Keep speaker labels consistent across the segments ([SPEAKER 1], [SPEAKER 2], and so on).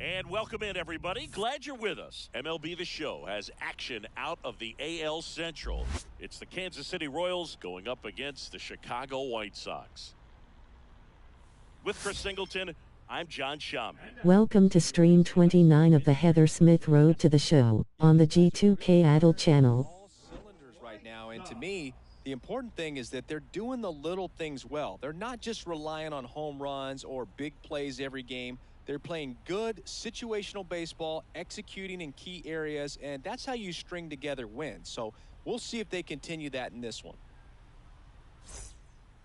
[SPEAKER 1] And welcome in, everybody. Glad you're with us. MLB The Show has action out of the AL Central. It's the Kansas City Royals going up against the Chicago White Sox. With Chris Singleton, I'm John Schaum.
[SPEAKER 2] Welcome to Stream 29 of the Heather Smith Road to the Show on the G2K Adult channel.
[SPEAKER 3] All cylinders right now, and to me, the important thing is that they're doing the little things well. They're not just relying on home runs or big plays every game. They're playing good situational baseball, executing in key areas, and that's how you string together wins. So we'll see if they continue that in this one.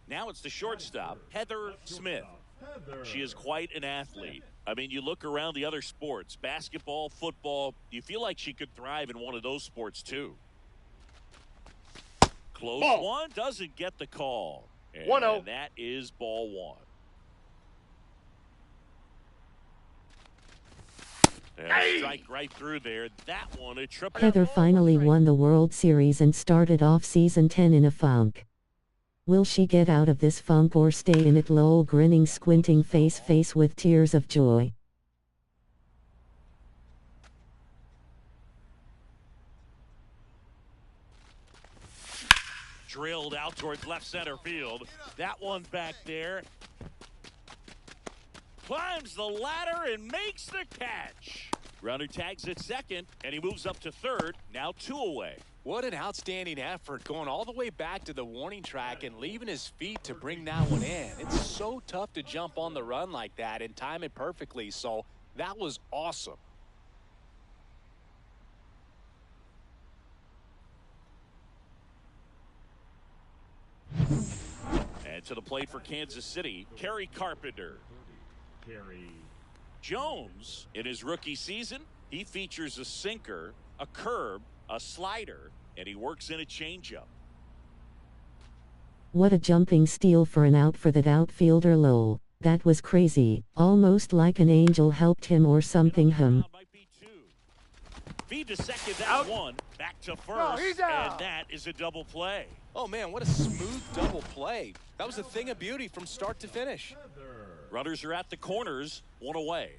[SPEAKER 1] Now it's the shortstop, Heather Smith. She is quite an athlete. I mean, you look around the other sports, basketball, football, you feel like she could thrive in one of those sports too. Close one, doesn't get the call. And
[SPEAKER 4] 1-0.
[SPEAKER 1] that is ball one. And a strike right through there. That one, a triple.
[SPEAKER 2] Heather finally won the World Series and started off season 10 in a funk. Will she get out of this funk or stay in it? Lol, grinning, squinting face with tears of joy.
[SPEAKER 1] Drilled out towards left center field. That one back there. Climbs the ladder and makes the catch. Runner tags at second, and he moves up to third. Now 2 away.
[SPEAKER 3] What an outstanding effort, going all the way back to the warning track and leaving his feet to bring that one in. It's so tough to jump on the run like that and time it perfectly, so that was awesome.
[SPEAKER 1] And to the plate for Kansas City, Kerry Carpenter. Jones, in his rookie season, he features a sinker, a curve, a slider, and he works in a changeup.
[SPEAKER 2] What a jumping steal for an out for that outfielder. Lol, that was crazy, almost like an angel helped him or something.
[SPEAKER 1] Might be two. Feed to second, that's
[SPEAKER 4] Out.
[SPEAKER 1] one. Back to first,
[SPEAKER 4] No, he's out.
[SPEAKER 1] and that is a double play.
[SPEAKER 3] Oh man, what a smooth double play. That was a thing of beauty from start to finish.
[SPEAKER 1] Runners are at the corners, 1 away.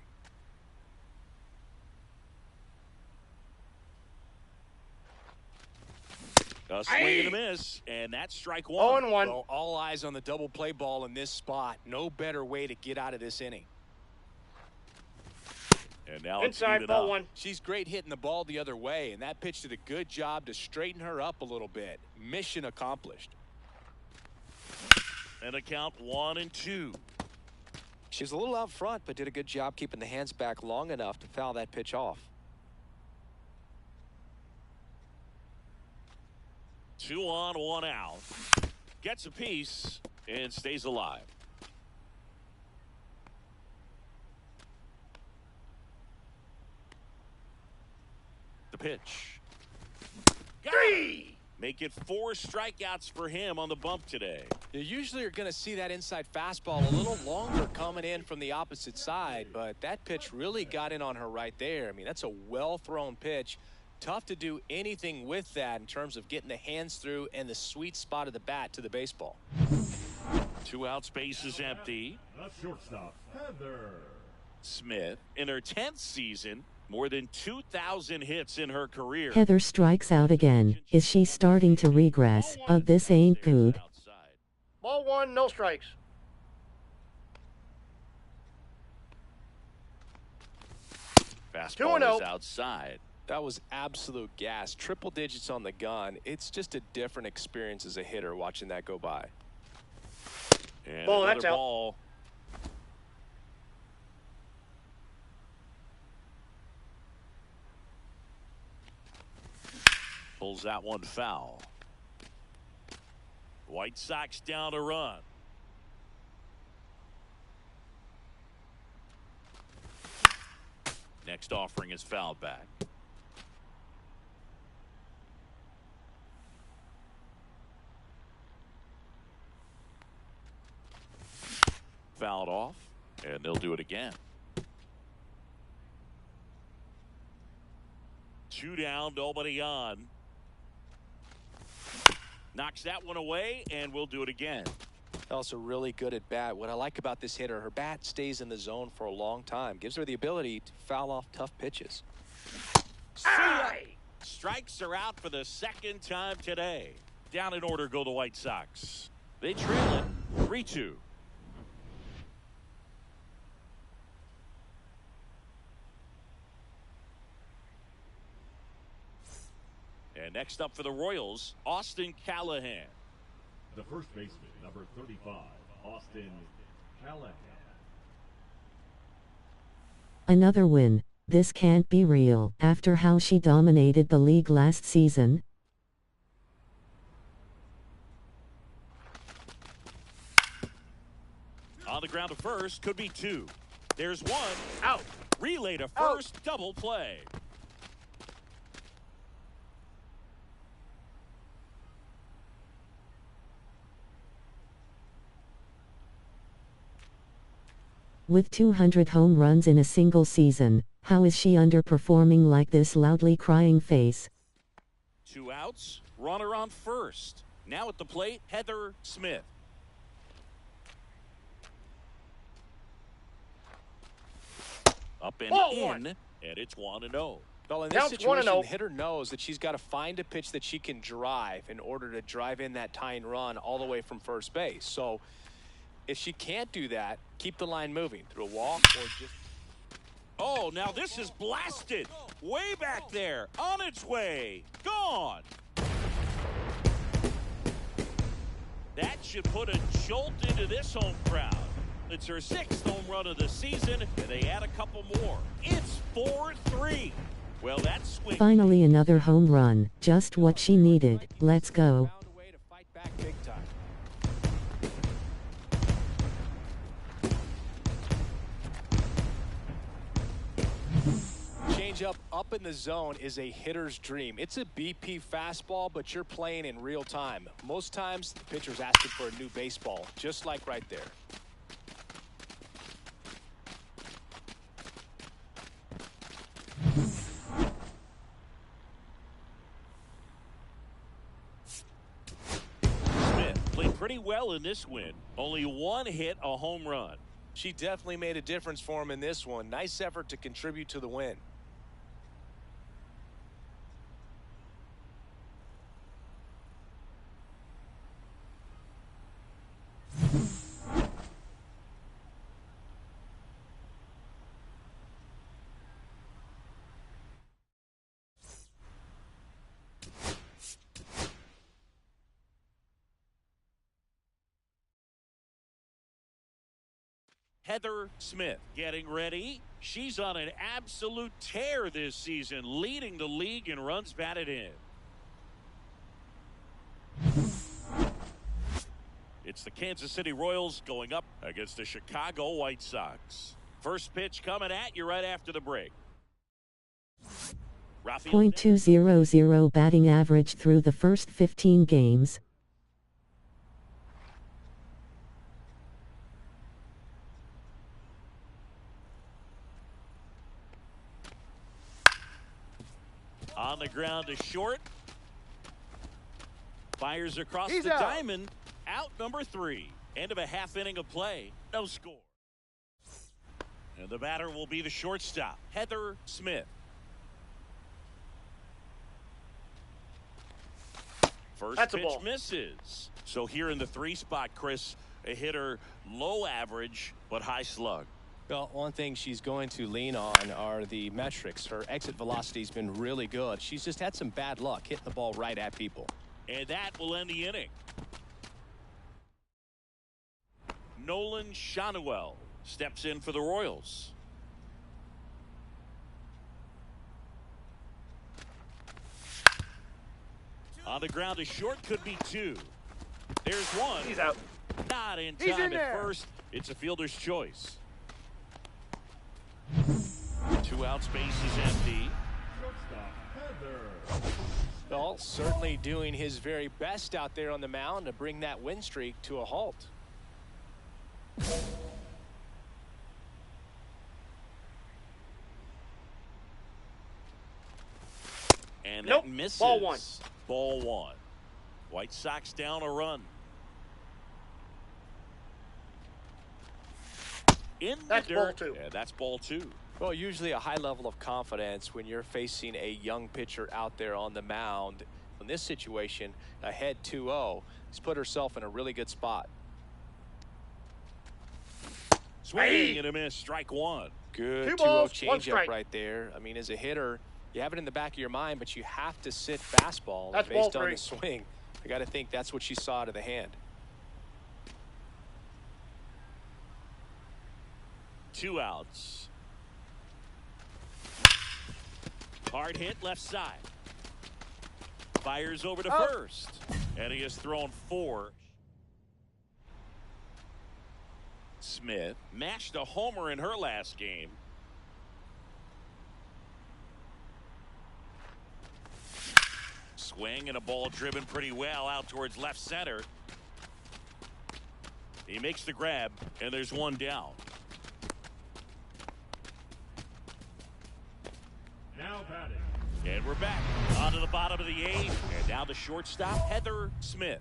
[SPEAKER 1] A swing and a miss, and that's strike one.
[SPEAKER 4] 0-1.
[SPEAKER 3] Well, all eyes on the double play ball in this spot. No better way to get out of this inning.
[SPEAKER 1] And now it's
[SPEAKER 4] Inside,
[SPEAKER 1] even
[SPEAKER 4] ball
[SPEAKER 1] up.
[SPEAKER 4] 1.
[SPEAKER 3] She's great hitting the ball the other way, and that pitch did a good job to straighten her up a little bit. Mission accomplished.
[SPEAKER 1] And a count 1-2.
[SPEAKER 5] She was a little out front, but did a good job keeping the hands back long enough to foul that pitch off.
[SPEAKER 1] 2 on, 1 out. Gets a piece and stays alive. The pitch. Got it. Make it 4 strikeouts for him on the bump today.
[SPEAKER 3] You usually are going to see that inside fastball a little longer coming in from the opposite side, but that pitch really got in on her right there. I mean, that's a well-thrown pitch. Tough to do anything with that in terms of getting the hands through and the sweet spot of the bat to the baseball.
[SPEAKER 1] 2 outs, base is empty.
[SPEAKER 6] The shortstop, Heather
[SPEAKER 1] Smith, in her 10th season, more than 2,000 hits in her career.
[SPEAKER 2] Heather strikes out again. Is she starting to regress? This ain't good.
[SPEAKER 4] Ball 1, no strikes.
[SPEAKER 1] Fastball
[SPEAKER 4] 2-0.
[SPEAKER 1] is outside.
[SPEAKER 3] That was absolute gas. Triple digits on the gun. It's just a different experience as a hitter watching that go by.
[SPEAKER 1] And
[SPEAKER 4] Ball,
[SPEAKER 1] another
[SPEAKER 4] that's out.
[SPEAKER 1] ball. Pulls that one foul. White Sox down a run. Next offering is fouled back. Fouled off, and they'll do it again. 2 down, nobody on. Knocks that one away, and we'll do it again.
[SPEAKER 5] Also really good at bat. What I like about this hitter, her bat stays in the zone for a long time. Gives her the ability to foul off tough pitches.
[SPEAKER 1] Strikes are out for the second time today. Down in order go the White Sox. They trail it 3-2. And next up for the Royals, Austin Callahan.
[SPEAKER 6] The first baseman, number 35, Austin Callahan.
[SPEAKER 2] Another win. This can't be real. After how she dominated the league last season.
[SPEAKER 1] On the ground to first, could be two. There's one.
[SPEAKER 4] Out.
[SPEAKER 1] Relay to first, double play.
[SPEAKER 2] With 200 home runs in a single season, how is she underperforming like this? Loudly crying face.
[SPEAKER 1] 2 outs, runner on first. Now at the plate, Heather Smith. Up and
[SPEAKER 4] Ball
[SPEAKER 1] in,
[SPEAKER 4] one.
[SPEAKER 1] and it's 1-0.
[SPEAKER 5] Well, in this
[SPEAKER 4] Counts
[SPEAKER 5] situation,
[SPEAKER 4] 1-0.
[SPEAKER 5] the hitter knows that she's got to find a pitch that she can drive in order to drive in that tying run all the way from first base. So if she can't do that, keep the line moving through a walk or just...
[SPEAKER 1] Oh, now this is blasted. Way back there. On its way. Gone. That should put a jolt into this home crowd. It's her 6th home run of the season, and they add a couple more. It's 4-3. Well, that's sweet.
[SPEAKER 2] Finally another home run. Just what she needed. Let's go.
[SPEAKER 5] Found a way to fight back big time. Changeup up in the zone is a hitter's dream. It's a BP fastball, but you're playing in real time. Most times, the pitcher's asking for a new baseball, just like right there.
[SPEAKER 1] Smith played pretty well in this win. Only 1 hit, a home run.
[SPEAKER 5] She definitely made a difference for him in this one. Nice effort to contribute to the win.
[SPEAKER 1] Heather Smith getting ready. She's on an absolute tear this season, leading the league in runs batted in. It's the Kansas City Royals going up against the Chicago White Sox. First pitch coming at you right after the break.
[SPEAKER 2] .200 batting average through the first 15 games.
[SPEAKER 1] On the ground to short. Fires across
[SPEAKER 4] He's
[SPEAKER 1] the
[SPEAKER 4] out.
[SPEAKER 1] diamond. Out number 3. End of a half inning of play. No score. And the batter will be the shortstop, Heather Smith. First
[SPEAKER 4] That's a
[SPEAKER 1] pitch
[SPEAKER 4] ball.
[SPEAKER 1] misses. So here in the 3 spot, Chris, a hitter low average but high slug.
[SPEAKER 5] Well, one thing she's going to lean on are the metrics. Her exit velocity has been really good. She's just had some bad luck hitting the ball right at people.
[SPEAKER 1] And that will end the inning. Nolan Shanuel steps in for the Royals. On the ground to short, could be 2. There's 1.
[SPEAKER 4] He's out.
[SPEAKER 1] Not in
[SPEAKER 4] He's
[SPEAKER 1] time
[SPEAKER 4] in
[SPEAKER 1] at
[SPEAKER 4] there.
[SPEAKER 1] first. It's a fielder's choice. 2 outs, base is empty.
[SPEAKER 6] Shortstop, Heather.
[SPEAKER 5] Well, certainly doing his very best out there on the mound to bring that win streak to a halt.
[SPEAKER 1] And
[SPEAKER 4] Nope.
[SPEAKER 1] that misses.
[SPEAKER 4] Ball 1.
[SPEAKER 1] Ball 1. White Sox down a run. In
[SPEAKER 4] That's
[SPEAKER 1] the
[SPEAKER 4] ball
[SPEAKER 1] dirt.
[SPEAKER 4] two.
[SPEAKER 1] Yeah, that's ball two.
[SPEAKER 5] Well, usually a high level of confidence when you're facing a young pitcher out there on the mound. In this situation, ahead 2-0, she's put herself in a really good spot.
[SPEAKER 1] Swing and a miss, strike one.
[SPEAKER 5] Good
[SPEAKER 4] 2
[SPEAKER 5] 2-0
[SPEAKER 4] balls, 1
[SPEAKER 5] changeup
[SPEAKER 4] strike.
[SPEAKER 5] right there. I mean, as a hitter, you have it in the back of your mind, but you have to sit fastball.
[SPEAKER 4] That's
[SPEAKER 5] based
[SPEAKER 4] ball
[SPEAKER 5] on
[SPEAKER 4] three.
[SPEAKER 5] the swing. I got to think that's what she saw out of the hand.
[SPEAKER 1] 2 outs. Hard hit left side. Fires over to first. And he has thrown 4. Smith mashed a homer in her last game. Swing and a ball driven pretty well out towards left center. He makes the grab, and there's 1 down.
[SPEAKER 6] Now batting.
[SPEAKER 1] And we're back onto the bottom of the 8th, and now the shortstop, Heather Smith.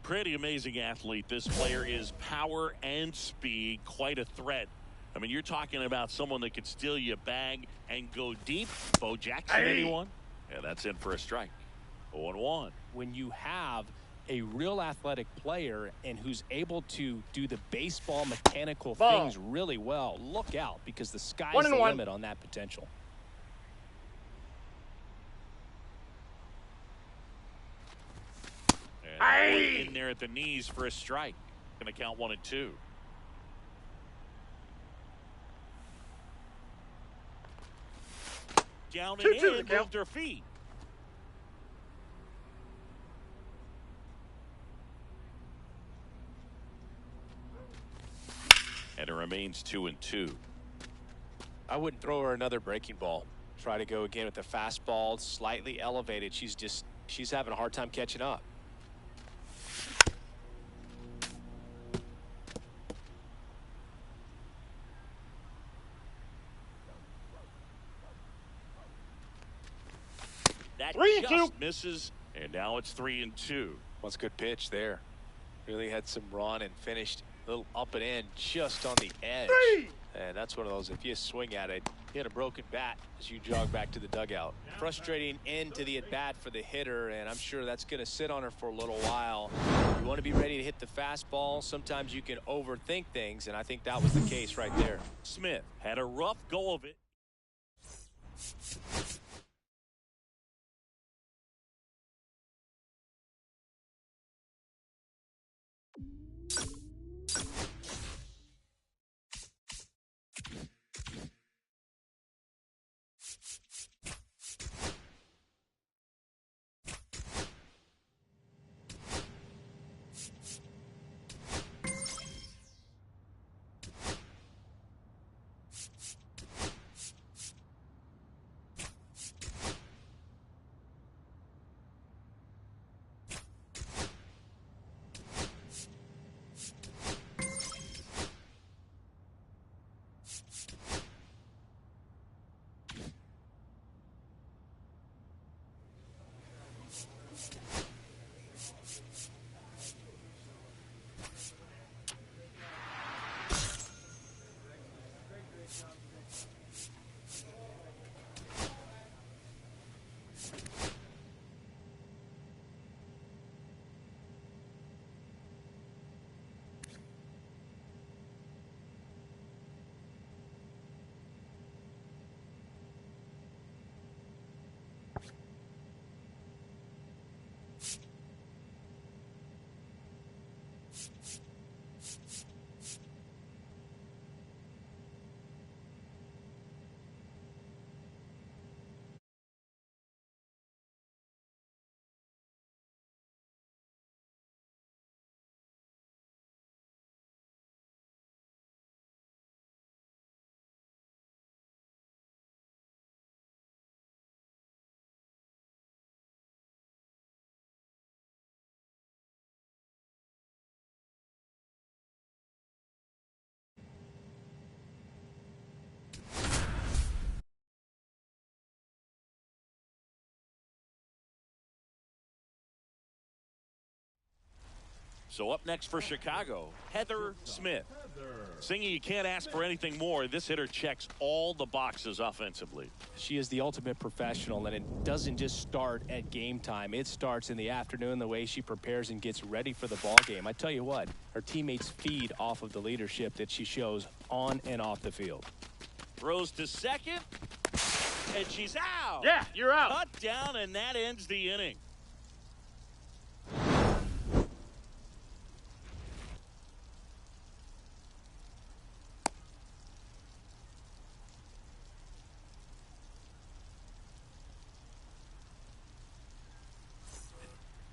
[SPEAKER 1] Pretty amazing athlete. This player is power and speed, quite a threat. I mean, you're talking about someone that could steal you a bag and go deep. Bo Jackson, anyone? Yeah, that's in for a strike. 0-1.
[SPEAKER 5] When you have a real athletic player and who's able to do the baseball mechanical things really well, look out, because the sky's the
[SPEAKER 4] 1-1.
[SPEAKER 5] limit on that potential.
[SPEAKER 1] And in there at the knees for a strike. Going to count 1 and 2. Down and
[SPEAKER 4] 2-2
[SPEAKER 1] in,
[SPEAKER 4] the count.
[SPEAKER 1] moved her feet. And it remains 2 and 2.
[SPEAKER 5] I wouldn't throw her another breaking ball. Try to go again with the fastball, slightly elevated. She's having a hard time catching up.
[SPEAKER 1] That
[SPEAKER 4] 3 and 2.
[SPEAKER 1] just misses, and now it's 3 and 2.
[SPEAKER 5] What's a good pitch there? Really had some run and finished a little up and in just on the edge.
[SPEAKER 4] 3.
[SPEAKER 5] And that's one of those, if you swing at it, hit a broken bat as you jog back to the dugout. Frustrating end to the at-bat for the hitter, and I'm sure that's going to sit on her for a little while. You want to be ready to hit the fastball. Sometimes you can overthink things, and I think that was the case right there.
[SPEAKER 1] Smith had a rough go of it. So up next for Chicago, Heather Smith. Singing, you can't ask for anything more. This hitter checks all the boxes offensively.
[SPEAKER 5] She is the ultimate professional, and it doesn't just start at game time. It starts in the afternoon, the way she prepares and gets ready for the ball game. I tell you what, her teammates feed off of the leadership that she shows on and off the field.
[SPEAKER 1] Throws to second, and she's out.
[SPEAKER 4] Yeah, you're out.
[SPEAKER 1] Cut down, and that ends the inning.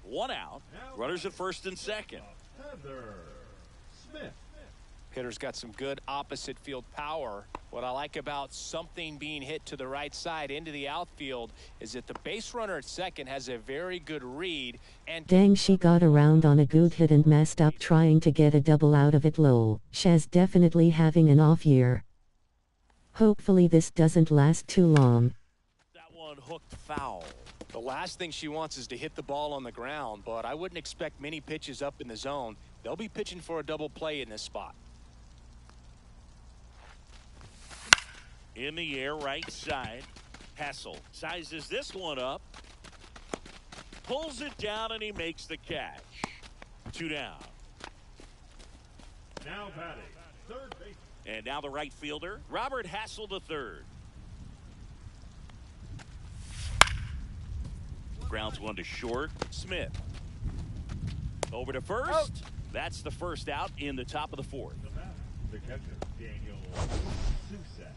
[SPEAKER 1] One out. Runners at first and second.
[SPEAKER 6] Heather Smith.
[SPEAKER 5] Hitter's got some good opposite field power. What I like about something being hit to the right side into the outfield is that the base runner at second has a very good read. And
[SPEAKER 2] Dang, she got around on a good hit and messed up trying to get a double out of it. Lol. She's definitely having an off year. Hopefully this doesn't last too long.
[SPEAKER 1] That one hooked foul.
[SPEAKER 5] the last thing she wants is to hit the ball on the ground, but I wouldn't expect many pitches up in the zone. They'll be pitching for a double play in this spot.
[SPEAKER 1] In the air, right side. Hessel sizes this one up. Pulls it down, and he makes the catch. 2 down.
[SPEAKER 6] Now batting, third base.
[SPEAKER 1] And now the right fielder, Robert Hassel III. Grounds one to short. Smith. Over to first.
[SPEAKER 4] Out.
[SPEAKER 1] That's the first out in the top of the fourth.
[SPEAKER 6] The catcher, Daniel Sousa.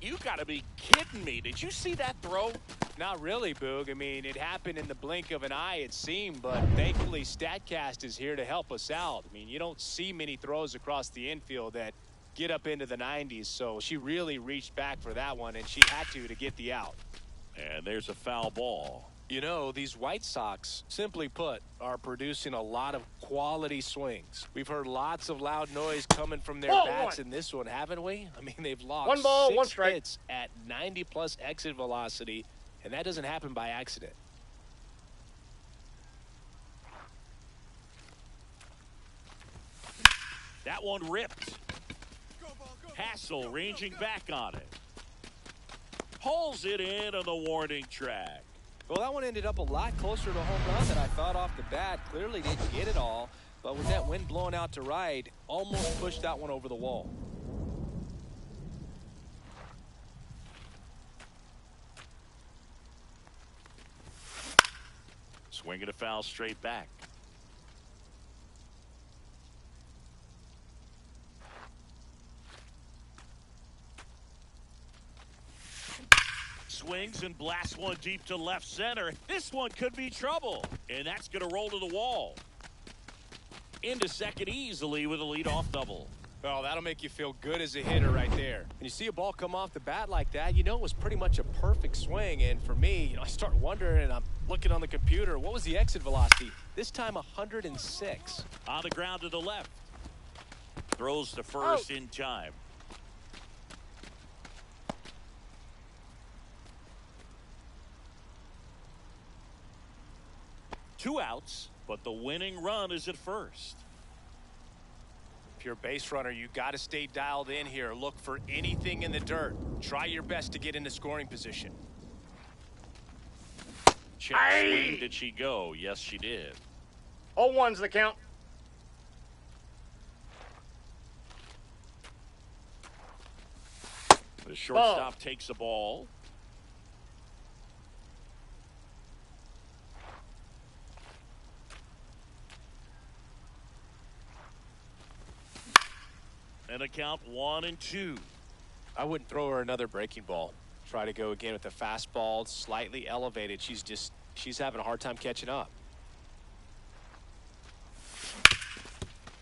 [SPEAKER 1] You got to be kidding me. Did you see that throw?
[SPEAKER 5] Not really, Boog. I mean, it happened in the blink of an eye, it seemed, but thankfully StatCast is here to help us out. I mean, you don't see many throws across the infield that get up into the 90s, so she really reached back for that one, and she had to get the out.
[SPEAKER 1] And there's a foul ball.
[SPEAKER 5] You know, these White Sox, simply put, are producing a lot of quality swings. We've heard lots of loud noise coming from their bats in this one, haven't we? I mean, they've lost
[SPEAKER 4] 1 ball, 1
[SPEAKER 5] 6
[SPEAKER 4] strike.
[SPEAKER 5] hits at 90-plus exit velocity, and that doesn't happen by accident.
[SPEAKER 1] That one ripped. Hassel ranging back on it. Pulls it in on the warning track.
[SPEAKER 3] Well, that one ended up a lot closer to a home run than I thought off the bat. Clearly didn't get it all, but with that wind blowing out to right, almost pushed that one over the wall.
[SPEAKER 1] Swinging a foul straight back. Swings and blasts one deep to left center. This one could be trouble, and that's going to roll to the wall. Into second easily with a leadoff double.
[SPEAKER 5] Well, that'll make you feel good as a hitter right there. When you see a ball come off the bat like that, you know it was pretty much a perfect swing. And for me, I start wondering, and I'm looking on the computer, what was the exit velocity? This time 106.
[SPEAKER 1] On the ground to the left. Throws to first in time. Two outs, but the winning run is at first.
[SPEAKER 5] If you're a base runner, you got to stay dialed in here. Look for anything in the dirt. Try your best to get into scoring position.
[SPEAKER 1] Check swing. Did she go? Yes, she did.
[SPEAKER 4] 0-1's the count.
[SPEAKER 1] The shortstop takes the ball. And a count 1-2.
[SPEAKER 5] I wouldn't throw her another breaking ball. Try to go again with the fastball, slightly elevated. She's having a hard time catching up.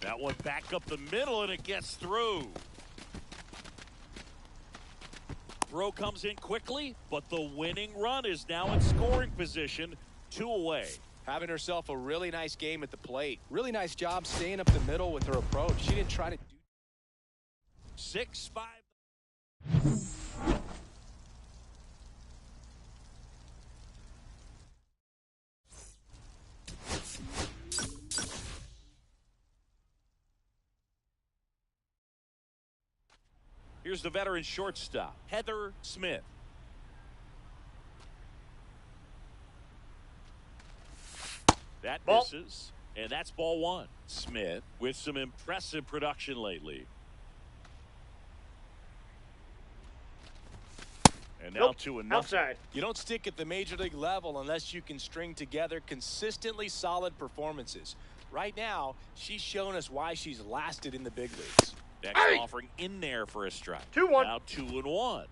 [SPEAKER 1] That one back up the middle, and it gets through. Throw comes in quickly, but the winning run is now in scoring position, 2 away.
[SPEAKER 5] Having herself a really nice game at the plate.
[SPEAKER 3] Really nice job staying up the middle with her approach. She didn't try to do
[SPEAKER 1] 6-5. Here's the veteran shortstop, Heather Smith. That
[SPEAKER 4] Ball.
[SPEAKER 1] misses, and that's ball one. Smith with some impressive production lately. And now
[SPEAKER 4] Nope.
[SPEAKER 1] 2-0.
[SPEAKER 4] Outside.
[SPEAKER 5] You don't stick at the major league level unless you can string together consistently solid performances. Right now, she's shown us why she's lasted in the big leagues.
[SPEAKER 1] Next offering in there for a strike.
[SPEAKER 4] 2-1.
[SPEAKER 1] Now 2-1.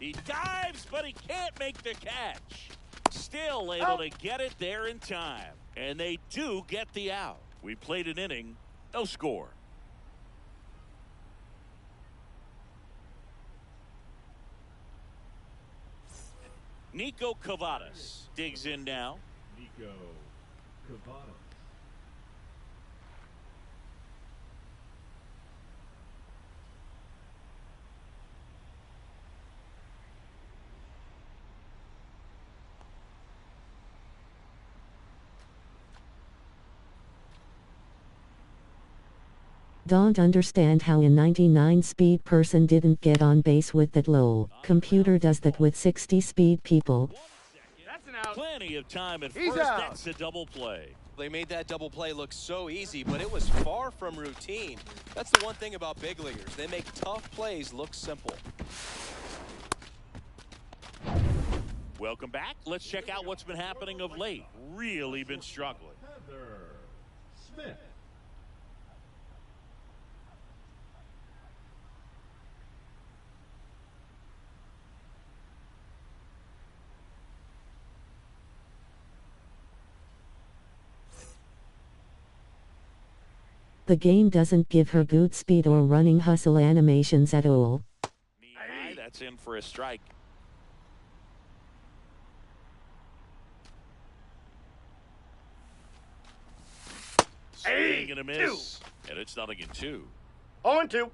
[SPEAKER 1] He dives, but he can't make the catch. Still able to get it there in time. And they do get the out. We played an inning, no score. Nico Cavadas digs in now.
[SPEAKER 6] Nico Cavadas.
[SPEAKER 2] Don't understand how a 99 speed person didn't get on base with that low. Computer does that with 60 speed people.
[SPEAKER 4] That's an out.
[SPEAKER 1] Plenty of time at
[SPEAKER 4] He's
[SPEAKER 1] first.
[SPEAKER 4] out.
[SPEAKER 1] That's a double play.
[SPEAKER 3] They made that double play look so easy, but it was far from routine. That's the one thing about big leaguers. They make tough plays look simple.
[SPEAKER 1] Welcome back. Let's check out what's been happening of late. Really been struggling.
[SPEAKER 6] Heather Smith.
[SPEAKER 2] The game doesn't give her good speed or running hustle animations at all.
[SPEAKER 1] Knee-high, that's in for a strike. Swing and a miss. And it's nothing in 2.
[SPEAKER 4] 0-2.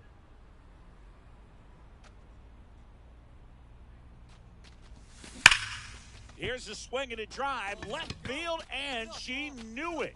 [SPEAKER 1] Here's a swing and a drive. Left field, and she knew it.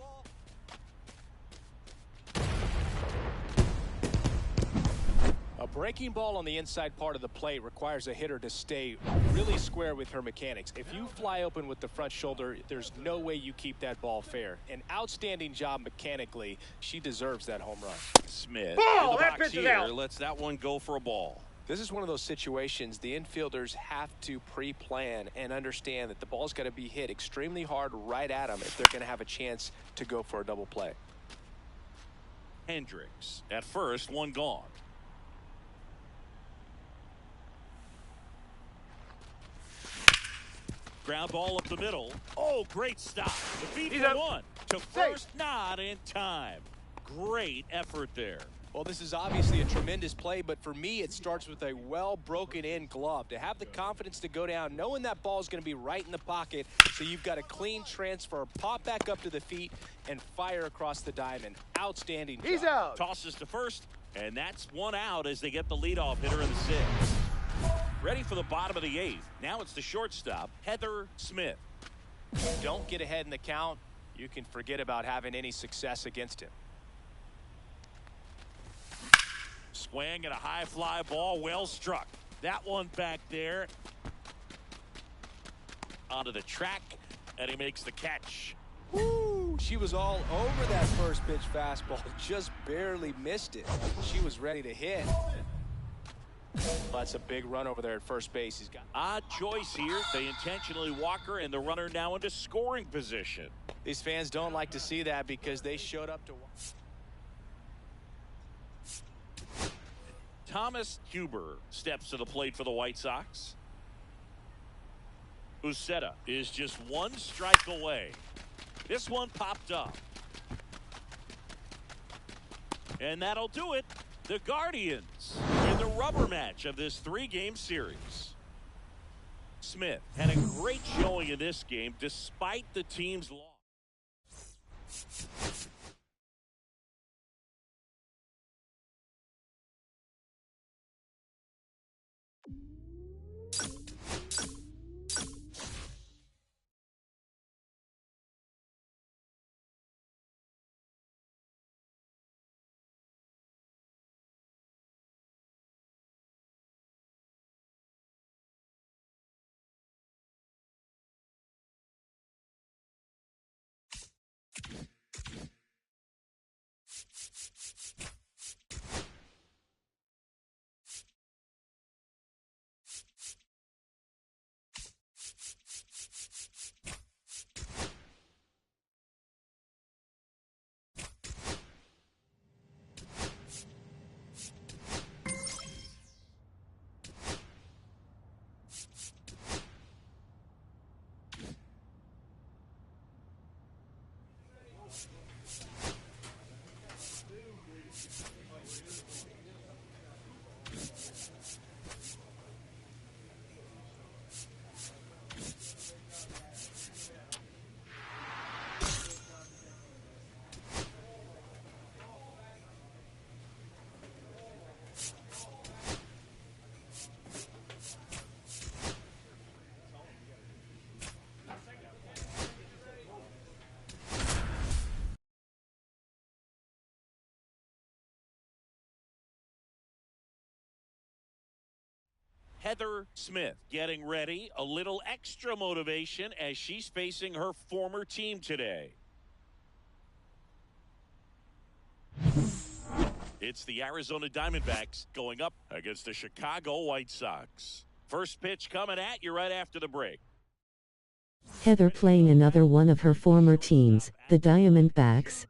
[SPEAKER 5] A breaking ball on the inside part of the plate requires a hitter to stay really square with her mechanics. If you fly open with the front shoulder, there's no way you keep that ball fair. An outstanding job mechanically. She deserves that home run.
[SPEAKER 1] Smith
[SPEAKER 4] Ball!
[SPEAKER 1] in the
[SPEAKER 4] That
[SPEAKER 1] box
[SPEAKER 4] pitch is
[SPEAKER 1] here.
[SPEAKER 4] out.
[SPEAKER 1] Lets that one go for a ball.
[SPEAKER 3] This is one of those situations the infielders have to pre-plan and understand that the ball's got to be hit extremely hard right at them if they're going to have a chance to go for a double play.
[SPEAKER 1] Hendricks at first, one gone. Ground ball up the middle. Oh, great stop. The feed
[SPEAKER 4] He's
[SPEAKER 1] for
[SPEAKER 4] up.
[SPEAKER 1] one. To first, not in time. Great effort there.
[SPEAKER 3] Well, this is obviously a tremendous play, but for me, it starts with a well broken in glove. To have the confidence to go down, knowing that ball is going to be right in the pocket, so you've got a clean transfer, pop back up to the feet, and fire across the diamond. Outstanding job.
[SPEAKER 4] He's out.
[SPEAKER 1] Tosses to first, and that's one out as they get the leadoff hitter in the 6th. Ready for the bottom of the 8th. Now it's the shortstop, Heather Smith.
[SPEAKER 5] Don't get ahead in the count. You can forget about having any success against him.
[SPEAKER 1] Swing and a high fly ball, well struck. That one back there. Onto the track, and he makes the catch.
[SPEAKER 3] Woo! She was all over that first pitch fastball, just barely missed it. She was ready to hit.
[SPEAKER 5] Well, that's a big run over there at first base. He's got
[SPEAKER 1] Odd choice here. They intentionally walk her, and the runner now into scoring position.
[SPEAKER 5] These fans don't like to see that because they showed up to watch.
[SPEAKER 1] Thomas Huber steps to the plate for the White Sox. Uceta is just one strike away. This one popped up. And that'll do it. The Guardians in the rubber match of this 3-game series. Smith had a great showing in this game despite the team's loss. Heather Smith getting ready. A little extra motivation as she's facing her former team today. It's the Arizona Diamondbacks going up against the Chicago White Sox. First pitch coming at you right after the break.
[SPEAKER 2] Heather playing another one of her former teams, the Diamondbacks.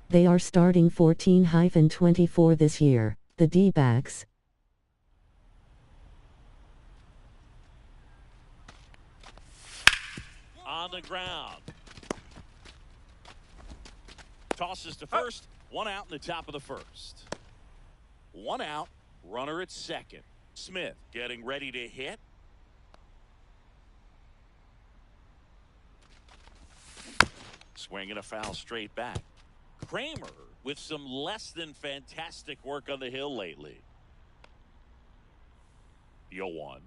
[SPEAKER 2] They are starting 14-24 this year, the D-backs.
[SPEAKER 1] On the ground. Tosses to first. One out in the top of the first. One out. Runner at second. Smith getting ready to hit. Swinging a foul straight back. Kramer with some less than fantastic work on the hill lately. 0-1.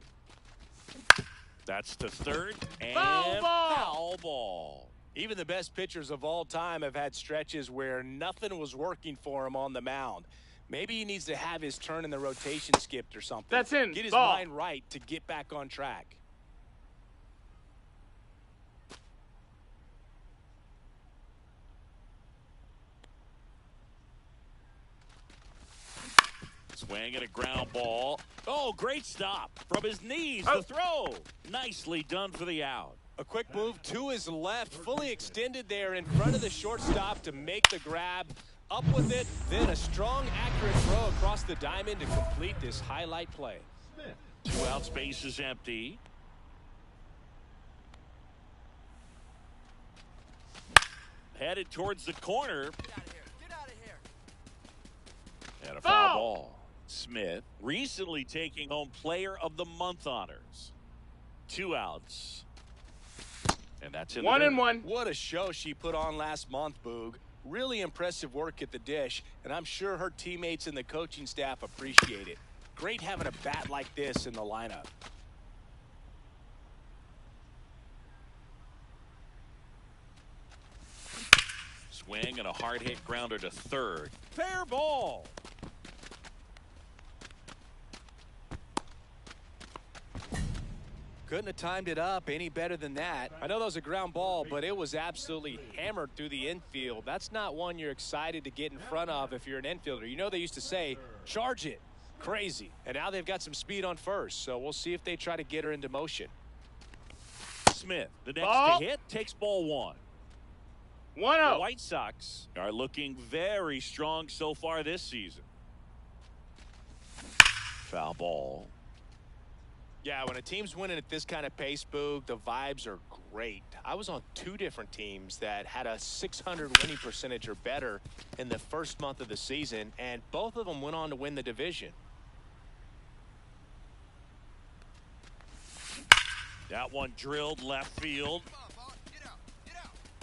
[SPEAKER 1] That's the third. And foul ball.
[SPEAKER 5] Even the best pitchers of all time have had stretches where nothing was working for him on the mound. Maybe he needs to have his turn in the rotation skipped or something.
[SPEAKER 4] That's in.
[SPEAKER 5] Get his
[SPEAKER 4] Ball.
[SPEAKER 5] mind right to get back on track.
[SPEAKER 1] Swing and a ground ball. Oh, great stop from his knees. The throw. Nicely done for the out.
[SPEAKER 5] A quick move to his left, fully extended there in front of the shortstop to make the grab. Up with it, then a strong, accurate throw across the diamond to complete this highlight play.
[SPEAKER 1] 2 outs, base is empty. Headed towards the corner.
[SPEAKER 7] Get out of here.
[SPEAKER 1] And a foul ball. Smith recently taking home Player of the Month honors. 2 outs. And that's in
[SPEAKER 4] 1-1.
[SPEAKER 5] What a show she put on last month, Boog. Really impressive work at the dish, and I'm sure her teammates and the coaching staff appreciate it. Great having a bat like this in the lineup.
[SPEAKER 1] Swing and a hard hit grounder to third. Fair ball.
[SPEAKER 5] Couldn't have timed it up any better than that. I know that was a ground ball, but it was absolutely hammered through the infield. That's not one you're excited to get in front of if you're an infielder. You know they used to say, charge it. Crazy. And now they've got some speed on first, so we'll see if they try to get her into motion.
[SPEAKER 1] Smith, the next to hit, takes ball 1.
[SPEAKER 4] 1-0.
[SPEAKER 1] The White Sox are looking very strong so far this season. Foul ball.
[SPEAKER 5] Yeah, when a team's winning at this kind of pace, Boog, the vibes are great. I was on 2 different teams that had a 600 winning percentage or better in the first month of the season, and both of them went on to win the division.
[SPEAKER 1] That one drilled left field.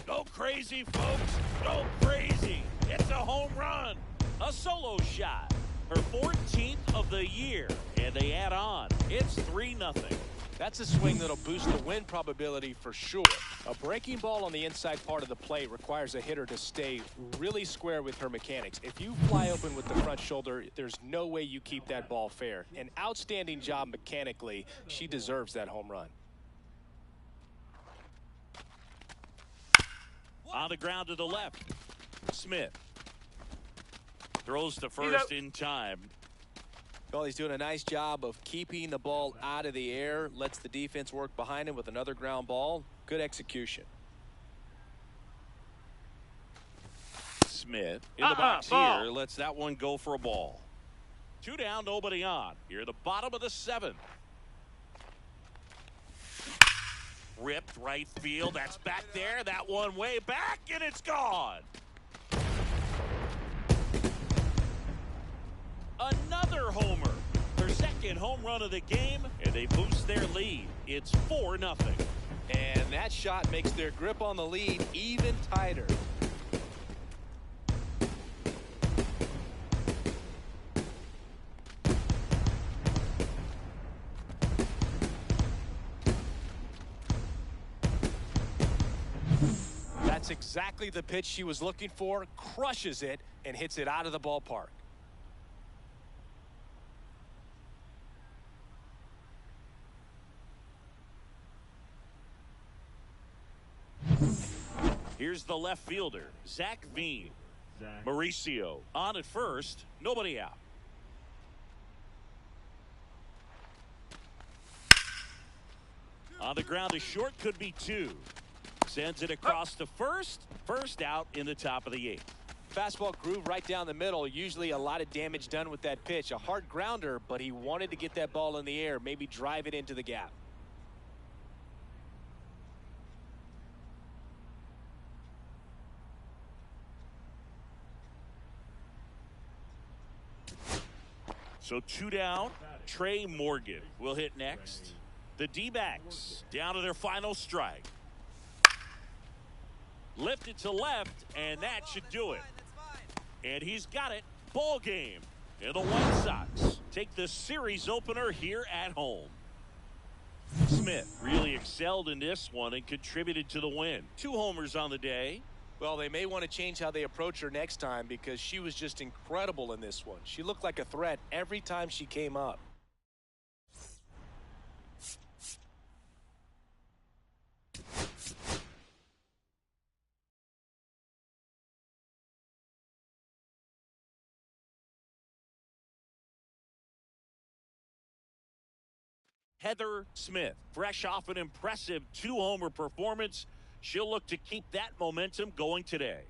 [SPEAKER 1] Go crazy, folks. Go crazy. It's a home run. A solo shot. Her 14th of the year. And they add on. It's 3-0.
[SPEAKER 5] That's a swing that'll boost the win probability for sure. A breaking ball on the inside part of the plate requires a hitter to stay really square with her mechanics. If you fly open with the front shoulder, there's no way you keep that ball fair. An outstanding job mechanically. She deserves that home run.
[SPEAKER 1] On the ground to the left. Smith throws to first in time.
[SPEAKER 5] Well, he's doing a nice job of keeping the ball out of the air. Lets the defense work behind him with another ground ball. Good execution.
[SPEAKER 1] Smith in the box here. Lets that one go for a ball. 2 down, nobody on. Here, the bottom of the 7th. Ripped right field. That's back there. That one way back, and it's gone. Another homer. Their second home run of the game, and they boost their lead. It's 4-0.
[SPEAKER 5] And that shot makes their grip on the lead even tighter.
[SPEAKER 3] Exactly the pitch she was looking for, crushes it, and hits it out of the ballpark.
[SPEAKER 1] Here's the left fielder, Zach Veen. Mauricio on at first, nobody out. On the ground to short, could be two. Sends it across to first out in the top of the 8th.
[SPEAKER 3] Fastball groove right down the middle. Usually a lot of damage done with that pitch. A hard grounder, but he wanted to get that ball in the air, maybe drive it into the gap.
[SPEAKER 1] So 2 down. Trey Morgan will hit next. The D-backs down to their final strike. Lifted to left, and that should do it. And he's got it. Ball game. And the White Sox take the series opener here at home. Smith really excelled in this one and contributed to the win. 2 homers on the day.
[SPEAKER 3] Well, they may want to change how they approach her next time because she was just incredible in this one. She looked like a threat every time she came up.
[SPEAKER 1] Heather Smith, fresh off an impressive 2-homer performance. She'll look to keep that momentum going today.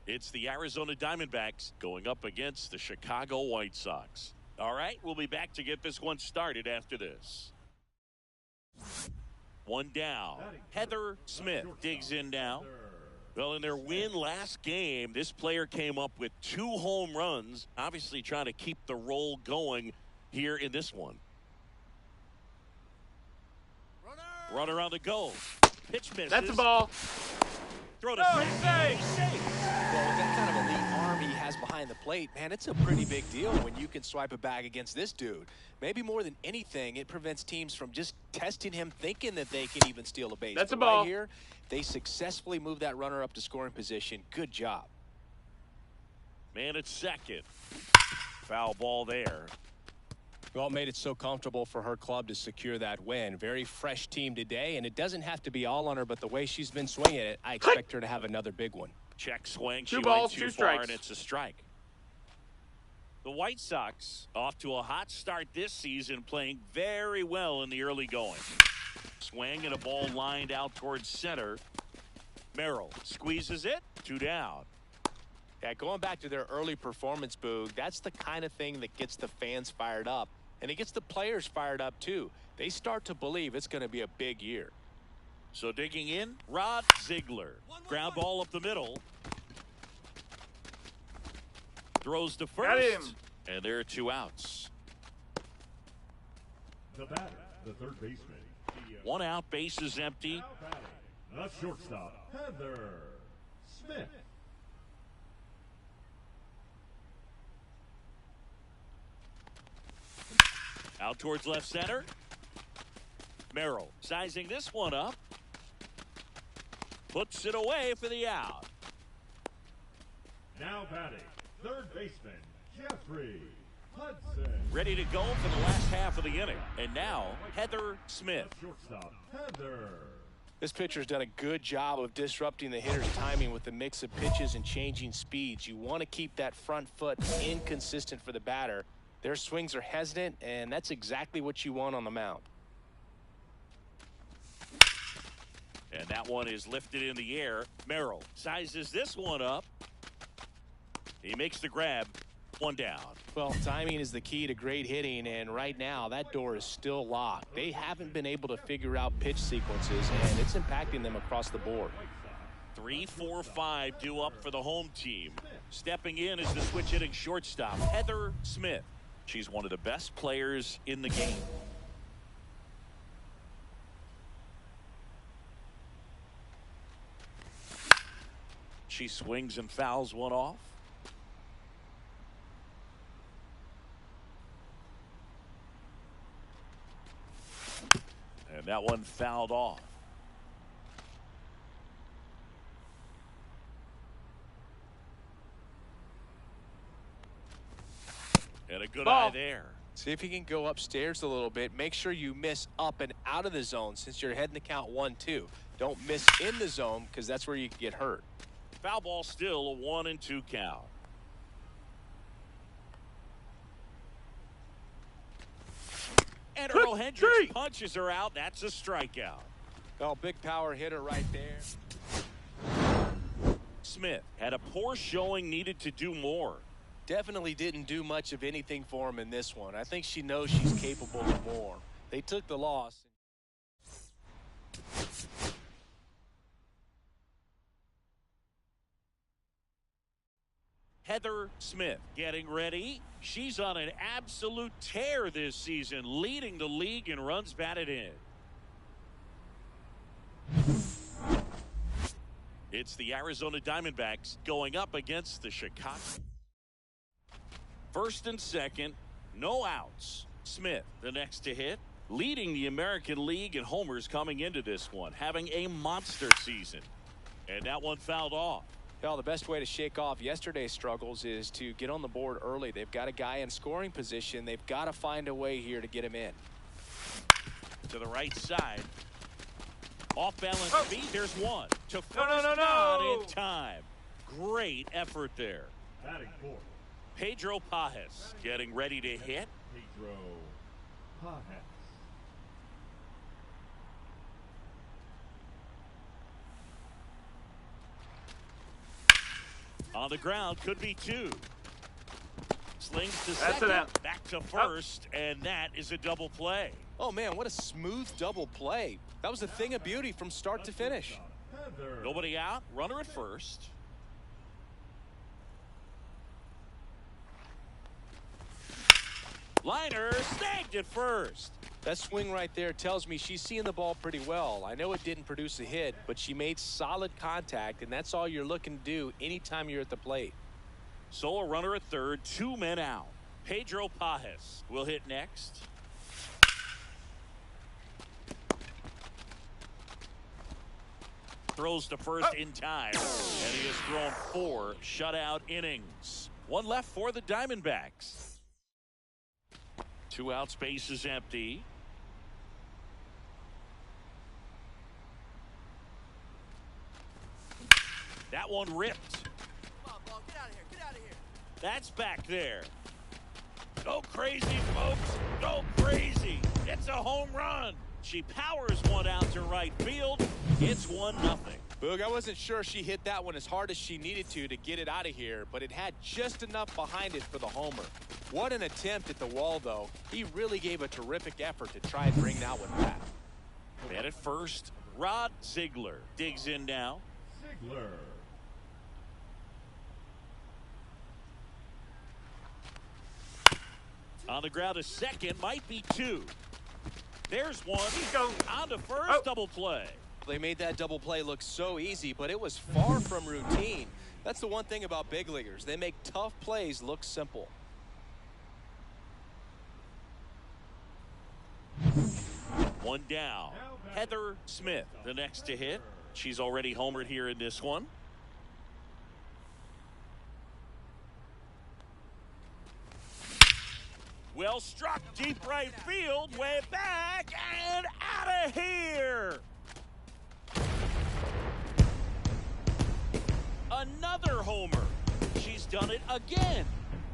[SPEAKER 1] It's the Arizona Diamondbacks going up against the Chicago White Sox. All right, we'll be back to get this one started after this. 1 down. Heather Smith digs in now. Well, in their win last game, this player came up with 2 home runs, obviously trying to keep the roll going here in this one. Runner on the go. Pitch misses.
[SPEAKER 4] That's a ball.
[SPEAKER 1] Throw to
[SPEAKER 4] he's safe.
[SPEAKER 3] Well, with that kind of elite arm he has behind the plate, man, it's a pretty big deal when you can swipe a bag against this dude. Maybe more than anything, it prevents teams from just testing him, thinking that they can even steal a base.
[SPEAKER 4] That's a
[SPEAKER 3] But
[SPEAKER 4] ball.
[SPEAKER 3] right here, they successfully moved that runner up to scoring position. Good job.
[SPEAKER 1] Man at second. Foul ball there.
[SPEAKER 3] Well, it made it so comfortable for her club to secure that win. Very fresh team today, and it doesn't have to be all on her, but the way she's been swinging it, I expect her to have another big one.
[SPEAKER 1] Check swing.
[SPEAKER 4] 2
[SPEAKER 1] She
[SPEAKER 4] balls,
[SPEAKER 1] went too
[SPEAKER 4] 2
[SPEAKER 1] far,
[SPEAKER 4] strikes.
[SPEAKER 1] and it's a strike. The White Sox off to a hot start this season, playing very well in the early going. Swing and a ball lined out towards center. Merrill squeezes it. 2 down.
[SPEAKER 3] Yeah, going back to their early performance, Boog, that's the kind of thing that gets the fans fired up. And it gets the players fired up, too. They start to believe it's going to be a big year.
[SPEAKER 1] So digging in, Rod Ziegler. Ground ball up the middle. Throws to
[SPEAKER 4] Got
[SPEAKER 1] first.
[SPEAKER 4] him.
[SPEAKER 1] And there are 2 outs.
[SPEAKER 6] The batter, the third baseman.
[SPEAKER 1] 1 out, base is empty.
[SPEAKER 6] Now batting, the shortstop, Heather Smith.
[SPEAKER 1] Out towards left center. Merrill sizing this one up. Puts it away for the out.
[SPEAKER 6] Now batting, third baseman, Jeffrey Hudson.
[SPEAKER 1] Ready to go for the last half of the inning. And now, Heather Smith.
[SPEAKER 6] Shortstop, Heather.
[SPEAKER 3] This pitcher's done a good job of disrupting the hitter's timing with the mix of pitches and changing speeds. You want to keep that front foot inconsistent for the batter. Their swings are hesitant, and that's exactly what you want on the mound.
[SPEAKER 1] And that one is lifted in the air. Merrill sizes this one up. He makes the grab. 1 down.
[SPEAKER 3] Well, timing is the key to great hitting, and right now that door is still locked. They haven't been able to figure out pitch sequences, and it's impacting them across the board.
[SPEAKER 1] 3, 4, 5 due up for the home team. Stepping in is the switch hitting shortstop, Heather Smith. She's one of the best players in the game. She swings and fouls one off. And that one fouled off. And a good
[SPEAKER 4] Ball.
[SPEAKER 1] eye there.
[SPEAKER 5] See if you can go upstairs a little bit. Make sure you miss up and out of the zone since you're heading to count 1-2. Don't miss in the zone because that's where you can get hurt.
[SPEAKER 1] Foul ball still a 1-2 count. And Earl Hendricks punches her out. That's a strikeout.
[SPEAKER 5] Oh, big power hitter right there.
[SPEAKER 1] Smith had a poor showing, needed to do more.
[SPEAKER 5] Definitely didn't do much of anything for him in this one. I think she knows she's capable of more. They took the loss.
[SPEAKER 1] Heather Smith getting ready. She's on an absolute tear this season, leading the league in runs batted in. It's the Arizona Diamondbacks going up against the Chicago. First and second, no outs. Smith, the next to hit, leading the American League in homers coming into this one, having a monster season. And that one fouled off.
[SPEAKER 5] Well, the best way to shake off yesterday's struggles is to get on the board early. They've got a guy in scoring position. They've got to find a way here to get him in.
[SPEAKER 1] To the right side. Off balance feet. There's one. To first,
[SPEAKER 4] no.
[SPEAKER 1] not in time. Great effort there.
[SPEAKER 6] Batting fourth,
[SPEAKER 1] Pedro Pajes getting ready to hit.
[SPEAKER 6] Pedro Pajes.
[SPEAKER 1] On the ground, could be two. Slings to
[SPEAKER 4] That's
[SPEAKER 1] second,
[SPEAKER 4] an out.
[SPEAKER 1] back to first, and that is a double play.
[SPEAKER 5] Oh, man, what a smooth double play. That was a thing of beauty from start to finish.
[SPEAKER 6] Heather.
[SPEAKER 1] Nobody out, runner at first. Liner snagged at first.
[SPEAKER 5] That swing right there tells me she's seeing the ball pretty well. I know it didn't produce a hit, but she made solid contact, and that's all you're looking to do anytime you're at the plate.
[SPEAKER 1] So a runner at third, 2 men out. Pedro Pajes will hit next. Throws to first in time, and he has thrown 4 shutout innings. One left for the Diamondbacks. 2 out, space is empty. That one ripped.
[SPEAKER 7] Come on, ball. Get out of here. Get out of here.
[SPEAKER 1] That's back there. Go crazy, folks. Go crazy. It's a home run. She powers one out to right field. It's 1-0.
[SPEAKER 5] Boog, I wasn't sure she hit that one as hard as she needed to get it out of here, but it had just enough behind it for the homer. What an attempt at the wall, though. He really gave a terrific effort to try and bring that one back.
[SPEAKER 1] Man at first, Rod Ziegler digs in now.
[SPEAKER 6] Ziegler.
[SPEAKER 1] On the ground to second, might be 2. There's one.
[SPEAKER 4] Go.
[SPEAKER 1] On to first,
[SPEAKER 4] Oh.
[SPEAKER 1] double play.
[SPEAKER 5] They made that double play look so easy, but it was far from routine. That's the one thing about big leaguers. They make tough plays look simple.
[SPEAKER 1] One down. Heather Smith, the next to hit. She's already homered here in this one. Well struck, deep right field, way back and out of here. Another homer. She's done it again.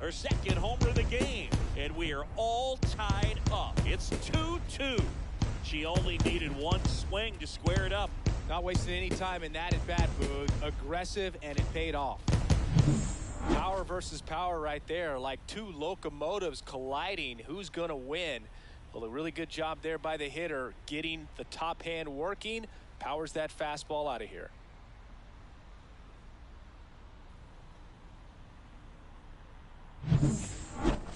[SPEAKER 1] Her second homer of the game. And we are all tied up. It's 2-2. She only needed one swing to square it up.
[SPEAKER 5] Not wasting any time in that at bat, Boog. Aggressive, and it paid off. Power versus power right there, like two locomotives colliding. Who's going to win? Well, a really good job there by the hitter, getting the top hand working. Powers that fastball out of here.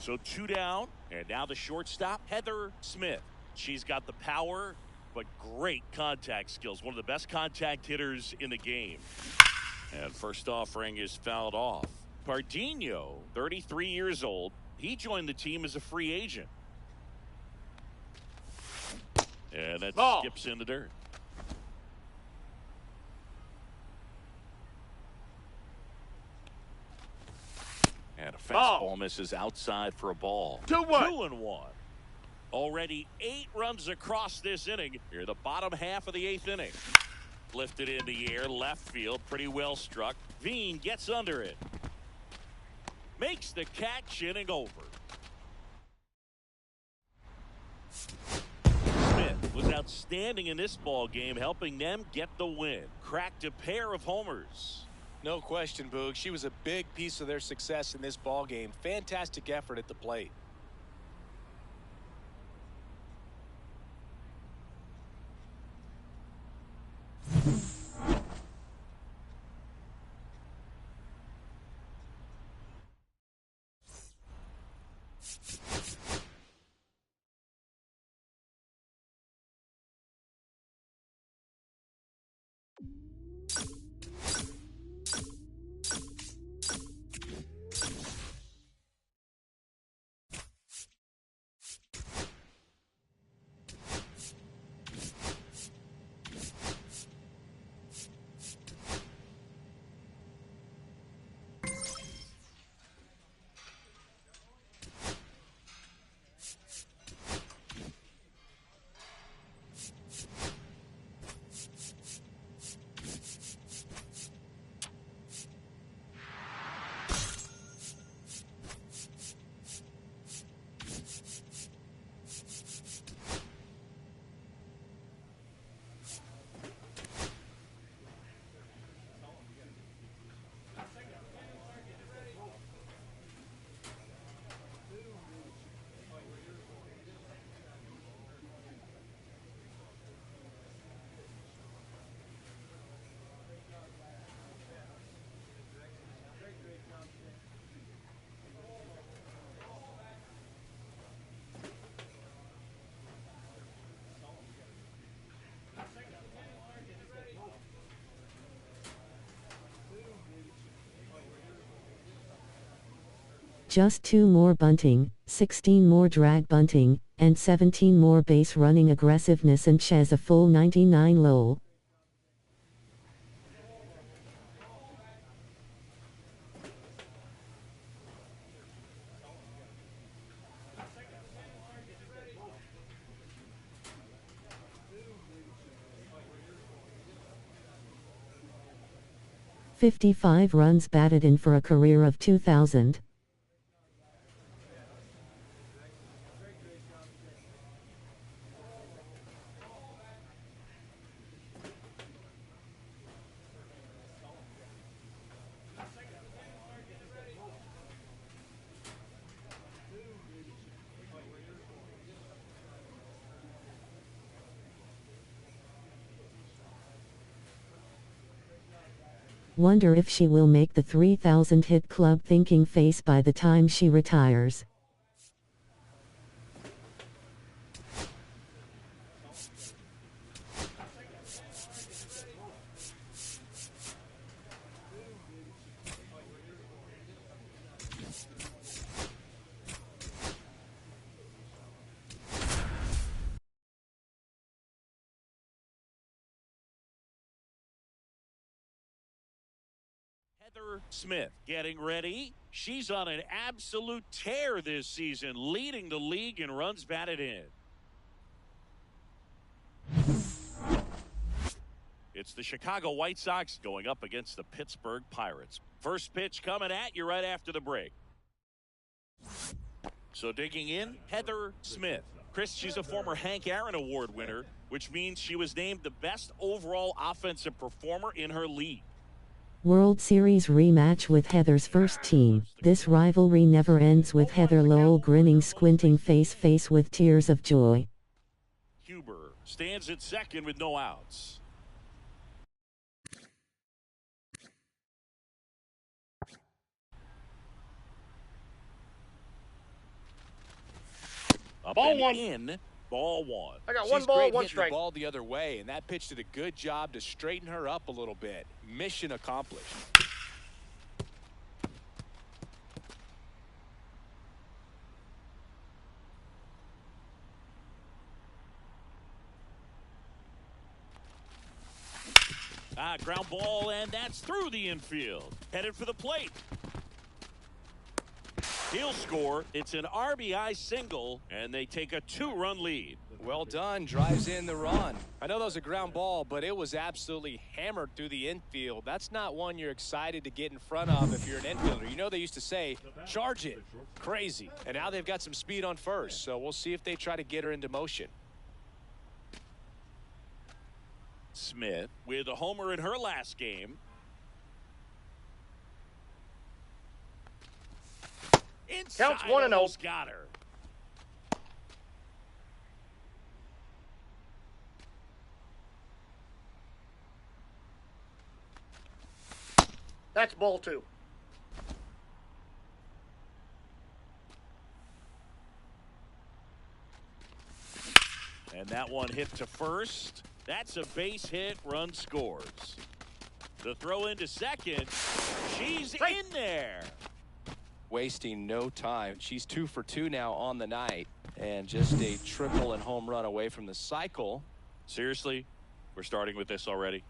[SPEAKER 1] So 2 down, and now the shortstop, Heather Smith. She's got the power, but great contact skills. One of the best contact hitters in the game. And first offering is fouled off. Pardinho, 33 years old. He joined the team as a free agent. And that
[SPEAKER 4] Ball.
[SPEAKER 1] skips in the dirt. And a Fastball misses outside for a ball.
[SPEAKER 4] 2-1.
[SPEAKER 1] 2-1. Already 8 runs across this inning. Here, the bottom half of the 8th inning. Lifted in the air, left field, pretty well struck. Veen gets under it. Makes the catch, inning over. Smith was outstanding in this ball game, helping them get the win. Cracked a pair of homers.
[SPEAKER 5] No question, Boog. She was a big piece of their success in this ball game. Fantastic effort at the plate.
[SPEAKER 2] Just 2 more bunting, 16 more drag bunting, and 17 more base running aggressiveness, and she has a full 99 lol. "55 runs batted in for a career of 2,000. Wonder if she will make the 3,000 hit club thinking face by the time she retires."
[SPEAKER 1] Heather Smith getting ready. She's on an absolute tear this season, leading the league in runs batted in. It's the Chicago White Sox going up against the Pittsburgh Pirates. First pitch coming at you right after the break. So digging in, Heather Smith. Chris, she's a former Hank Aaron Award winner, which means she was named the best overall offensive performer in her league.
[SPEAKER 2] World Series rematch with Heather's first team. This rivalry never ends, with Heather lol grinning, squinting face with tears of joy.
[SPEAKER 1] Huber stands at second with no outs. Up
[SPEAKER 4] Ball
[SPEAKER 1] and
[SPEAKER 4] one.
[SPEAKER 1] in, ball one.
[SPEAKER 4] I got
[SPEAKER 5] She's
[SPEAKER 4] one ball,
[SPEAKER 5] great
[SPEAKER 4] one
[SPEAKER 5] hitting
[SPEAKER 4] strike.
[SPEAKER 5] the ball the other way, and that pitch did a good job to straighten her up a little bit. Mission accomplished.
[SPEAKER 1] Ground ball, and that's through the infield. Headed for the plate. He'll score. It's an RBI single, and they take a 2-run lead.
[SPEAKER 3] Well done. Drives in the run. I know that was a ground ball, but it was absolutely hammered through the infield. That's not one you're excited to get in front of if you're an infielder. You know they used to say, charge it. Crazy. And now they've got some speed on first, so we'll see if they try to get her into motion.
[SPEAKER 1] Smith with a homer in her last game. Inside,
[SPEAKER 4] Counts 1-0.
[SPEAKER 1] almost got her.
[SPEAKER 4] That's ball 2.
[SPEAKER 1] And that one hit to first. That's a base hit. Run scores. The throw into second. She's in there.
[SPEAKER 3] Wasting no time. She's 2 for 2 now on the night. And just a triple and home run away from the cycle.
[SPEAKER 1] Seriously? We're starting with this already?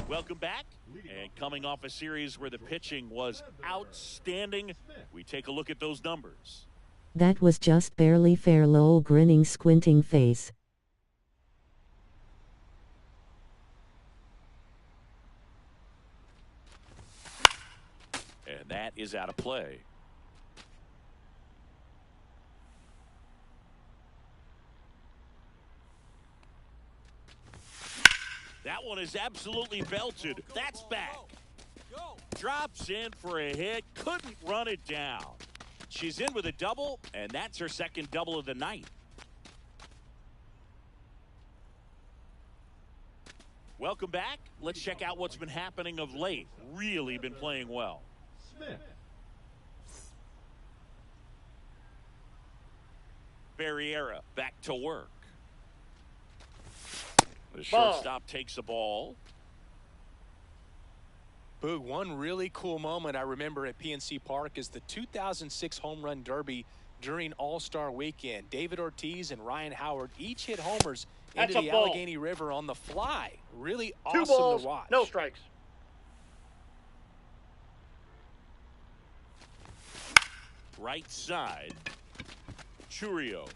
[SPEAKER 1] Welcome back. And coming off a series where the pitching was outstanding, we take a look at those numbers.
[SPEAKER 2] That was just barely fair. Lowell grinning, squinting face.
[SPEAKER 1] And that is out of play. That one is absolutely belted. That's back. Drops in for a hit. Couldn't run it down. She's in with a double, and that's her second double of the night. Welcome back. Let's check out what's been happening of late. Really been playing well.
[SPEAKER 6] Smith.
[SPEAKER 1] Barriera back to work. The
[SPEAKER 4] Ball.
[SPEAKER 1] shortstop takes the ball.
[SPEAKER 3] Boog, one really cool moment I remember at PNC Park is the 2006 Home Run Derby during All-Star Weekend. David Ortiz and Ryan Howard each hit homers into
[SPEAKER 4] That's
[SPEAKER 3] the
[SPEAKER 4] a ball.
[SPEAKER 3] Allegheny River on the fly. Really
[SPEAKER 4] 2
[SPEAKER 3] awesome
[SPEAKER 4] balls,
[SPEAKER 3] to watch.
[SPEAKER 4] no strikes.
[SPEAKER 1] Right side. Churio.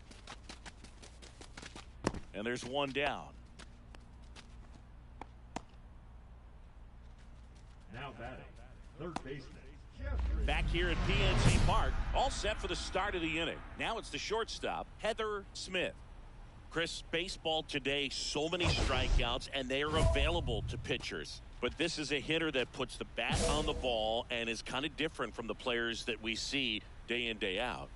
[SPEAKER 1] And there's one down.
[SPEAKER 6] Now batting. Third baseman. Jeffrey.
[SPEAKER 1] Back here at PNC Park, all set for the start of the inning. Now it's the shortstop, Heather Smith. Chris, baseball today, so many strikeouts, and they are available to pitchers. But this is a hitter that puts the bat on the ball and is kind of different from the players that we see day in, day out.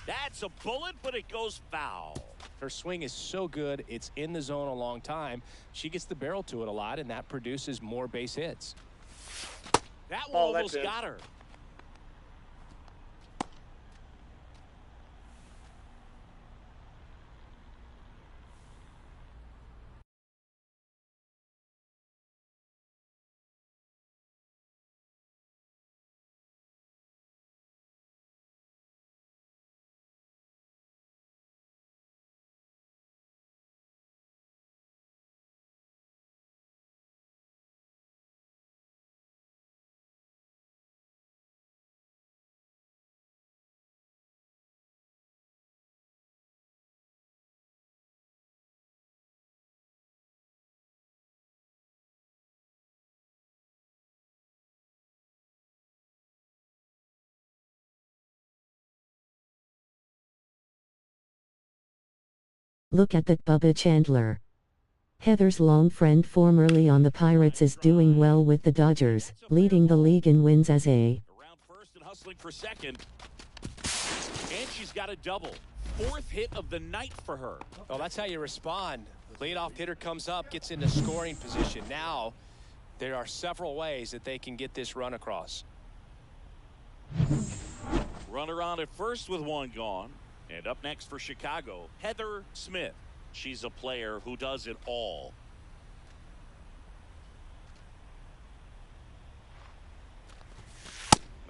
[SPEAKER 1] That's a bullet, but it goes foul.
[SPEAKER 3] Her swing is so good, it's in the zone a long time. She gets the barrel to it a lot, and that produces more base hits.
[SPEAKER 1] That one
[SPEAKER 4] Oh, that's
[SPEAKER 1] almost
[SPEAKER 4] it.
[SPEAKER 1] got her.
[SPEAKER 2] Look at that Bubba Chandler. Heather's long friend formerly on the Pirates is doing well with the Dodgers, leading the league in wins as a
[SPEAKER 1] Around first and hustling for second. And she's got a double. 4th hit of the night for her.
[SPEAKER 3] Well, that's how you respond. Leadoff hitter comes up, gets into scoring position. Now, there are several ways that they can get this run across.
[SPEAKER 1] Runner on at first with one gone. And up next for Chicago, Heather Smith. She's a player who does it all.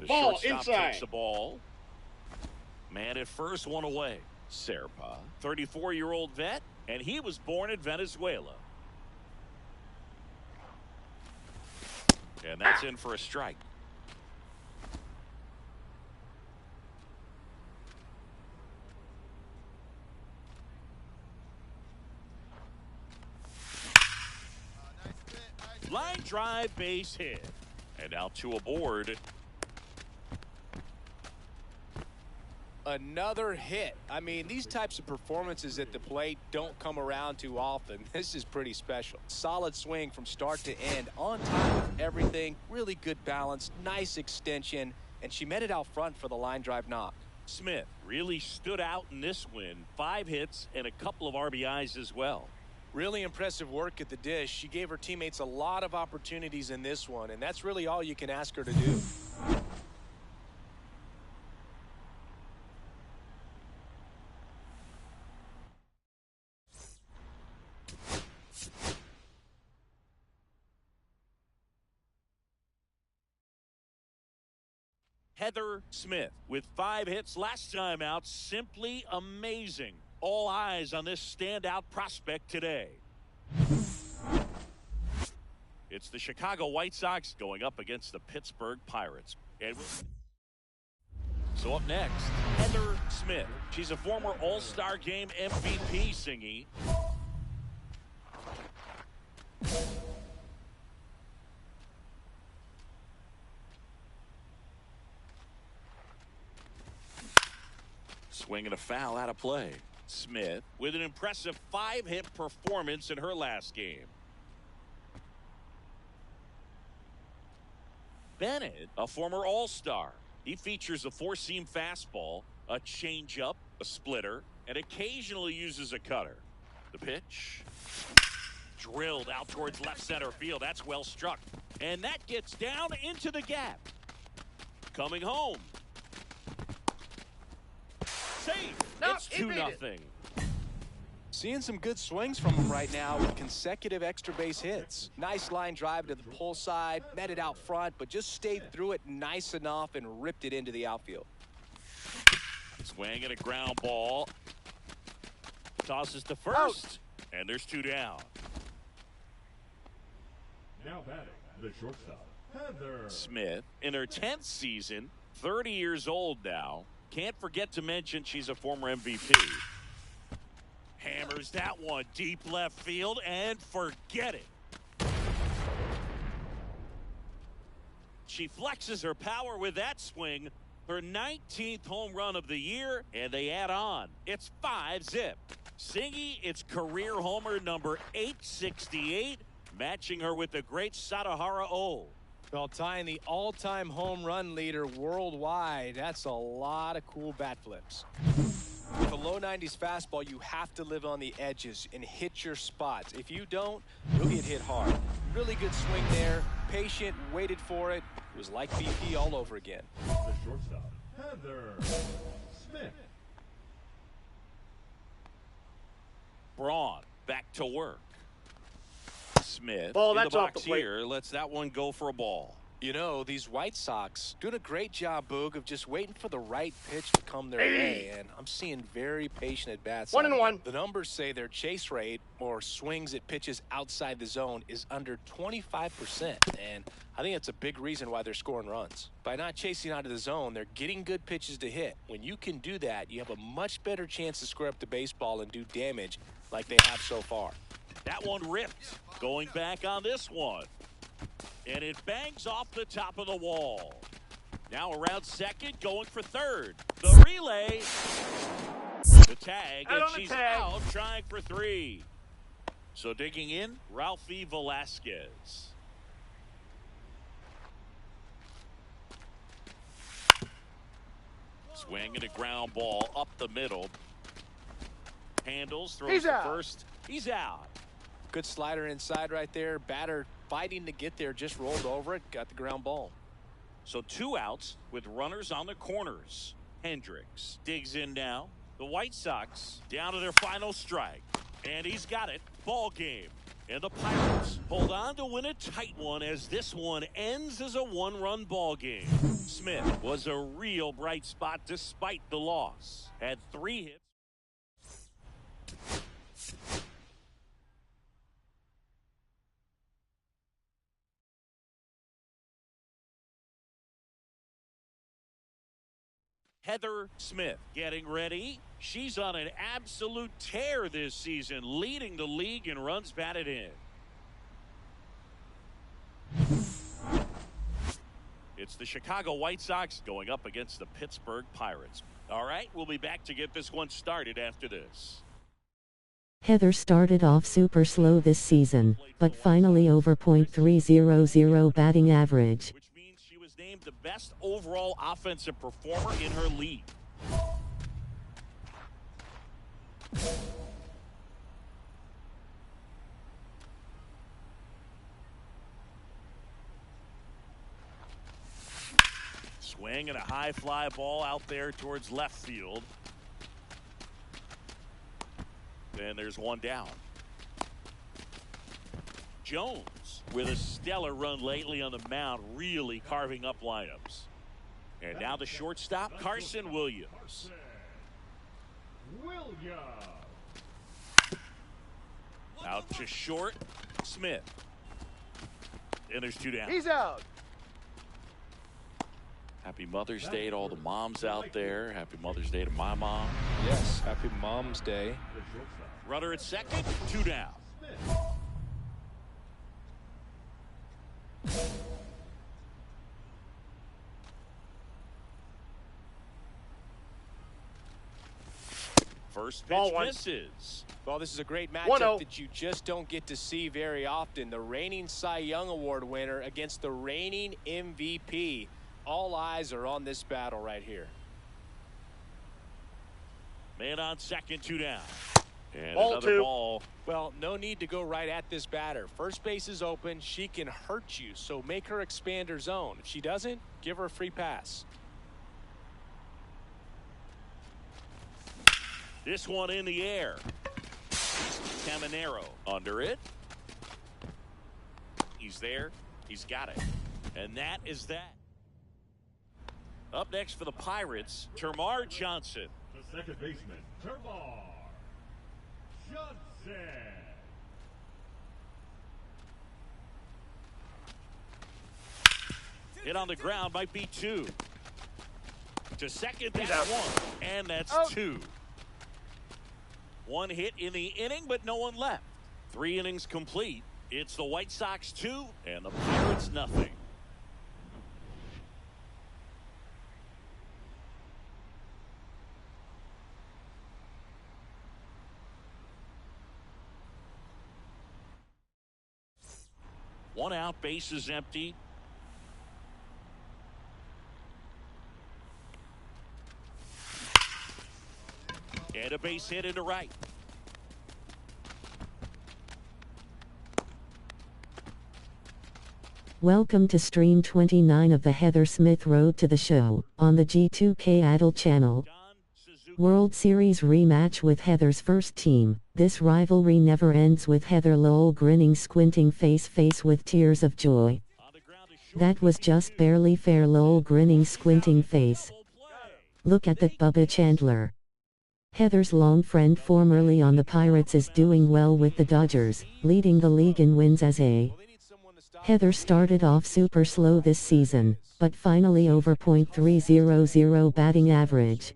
[SPEAKER 1] The
[SPEAKER 4] Ball
[SPEAKER 1] shortstop
[SPEAKER 4] inside.
[SPEAKER 1] takes the ball. Man at first, one away. Serpa, 34-year-old vet, and he was born in Venezuela. And that's in for a strike. Line drive, base hit. And now 2 aboard.
[SPEAKER 5] Another hit. I mean, these types of performances at the plate don't come around too often. This is pretty special. Solid swing from start to end. On time with everything. Really good balance. Nice extension. And she met it out front for the line drive knock.
[SPEAKER 1] Smith really stood out in this win. 5 hits and a couple of RBIs as well.
[SPEAKER 5] Really impressive work at the dish. She gave her teammates a lot of opportunities in this one, and that's really all you can ask her to do.
[SPEAKER 1] Heather Smith with 5 hits last time out. Simply amazing. All eyes on this standout prospect today. It's the Chicago White Sox going up against the Pittsburgh Pirates. And so up next, Heather Smith. She's a former All-Star Game MVP, Singy. Swing and a foul out of play. Smith with an impressive 5-hit performance in her last game. Bennett, a former All-Star. He features a 4-seam fastball, a changeup, a splitter, and occasionally uses a cutter. The pitch. Drilled out towards left center field. That's well struck. And that gets down into the gap. Coming home. Safe.
[SPEAKER 4] No,
[SPEAKER 1] It's
[SPEAKER 4] he beat it.
[SPEAKER 1] 2-0.
[SPEAKER 5] Seeing some good swings from him right now with consecutive extra base hits. Nice line drive to the pull side, met it out front, but just stayed through it nice enough and ripped it into the outfield.
[SPEAKER 1] Swing and a ground ball. Tosses to first. And there's 2 down.
[SPEAKER 6] Now batting, the shortstop, Heather
[SPEAKER 1] Smith in her 10th season, 30 years old now. Can't forget to mention she's a former MVP. Hammers that one deep left field and forget it. She flexes her power with that swing. Her 19th home run of the year, and they add on. It's 5-zip. Singy, it's career homer number 868, matching her with the great Sadahara O.
[SPEAKER 5] Well, tying the all-time home run leader worldwide, that's a lot of cool bat flips. With a low 90s fastball, you have to live on the edges and hit your spots. If you don't, you'll get hit hard. Really good swing there. Patient, waited for it. It was like BP all over again.
[SPEAKER 6] the shortstop, Heather Smith.
[SPEAKER 1] Braun back to work. Smith
[SPEAKER 4] Ball,
[SPEAKER 1] in the
[SPEAKER 4] that's off
[SPEAKER 1] box
[SPEAKER 4] the plate.
[SPEAKER 1] here. Lets that one go for a ball.
[SPEAKER 5] You know, these White Sox doing a great job, Boog, of just waiting for the right pitch to come their way, and I'm seeing very patient at bats.
[SPEAKER 4] 1-1.
[SPEAKER 5] The numbers say their chase rate, or swings at pitches outside the zone, is under 25%, and I think that's a big reason why they're scoring runs. By not chasing out of the zone, they're getting good pitches to hit. When you can do that, you have a much better chance to square up the baseball and do damage like they have so far.
[SPEAKER 1] That one ripped. Going back on this one. And it bangs off the top of the wall. Now around second, going for third. The relay. The tag,
[SPEAKER 4] Out
[SPEAKER 1] and
[SPEAKER 4] on the
[SPEAKER 1] she's
[SPEAKER 4] tag.
[SPEAKER 1] out trying for 3. So digging in, Ralphie Velasquez. Swing and a ground ball up the middle. Handles, throws
[SPEAKER 4] He's
[SPEAKER 1] to
[SPEAKER 4] out.
[SPEAKER 1] first. He's out.
[SPEAKER 5] Good slider inside right there. Batter fighting to get there, just rolled over it, got the ground ball.
[SPEAKER 1] So 2 outs with runners on the corners. Hendricks digs in now. The White Sox down to their final strike. And he's got it. Ball game. And the Pirates hold on to win a tight one as this one ends as a 1-run ball game. Smith was a real bright spot despite the loss. Had 3 hits. Heather Smith getting ready. She's on an absolute tear this season, leading the league in runs batted in. It's the Chicago White Sox going up against the Pittsburgh Pirates. All right, we'll be back to get this one started after this.
[SPEAKER 2] Heather started off super slow this season, but finally over .300 batting average.
[SPEAKER 1] Which means she was named the best overall offensive performer in her league. Swing and a high fly ball out there towards left field. Then there's one down. Jones with a stellar run lately on the mound, really carving up lineups. And now the shortstop, Carson Williams. Out to short, Smith. And there's two down.
[SPEAKER 4] He's out.
[SPEAKER 1] Happy Mother's Day to all the moms out there. Happy Mother's Day to my mom.
[SPEAKER 3] Yes, happy Mom's Day.
[SPEAKER 1] Runner at second, two down. First pitch
[SPEAKER 4] Ball one.
[SPEAKER 1] misses.
[SPEAKER 5] Well, this is a great
[SPEAKER 4] 1-0.
[SPEAKER 5] matchup that you just don't get to see very often. The reigning Cy Young Award winner against the reigning MVP. All eyes are on this battle right here.
[SPEAKER 1] Man on second, two down. And
[SPEAKER 4] Ball
[SPEAKER 1] another
[SPEAKER 4] two.
[SPEAKER 1] ball.
[SPEAKER 5] Well, no need to go right at this batter. First base is open. She can hurt you, so make her expand her zone. If she doesn't, give her a free pass.
[SPEAKER 1] This one in the air. Caminero under it. He's there. He's got it. And that is that. Up next for the Pirates, Termar Johnson.
[SPEAKER 6] The second baseman, Termar Johnson.
[SPEAKER 1] Hit on the ground, might be two. To second, that's
[SPEAKER 4] out.
[SPEAKER 1] one. And that's
[SPEAKER 4] Out.
[SPEAKER 1] two. One hit in the inning, but no one left. 3 innings complete. It's the White Sox 2 and the Pirates nothing. One out, base is empty. And a base hit into right.
[SPEAKER 2] Welcome to stream 29 of the Heather Smith Road to the Show, on the G2K Idol channel. World Series rematch with Heather's first team. This rivalry never ends with Heather Lowell grinning, squinting face with tears of joy. That was just barely fair. Lowell grinning, squinting face. Look at that Bubba Chandler. Heather's long friend formerly on the Pirates is doing well with the Dodgers, leading the league in wins as a. Heather started off super slow this season, but finally over .300 batting average.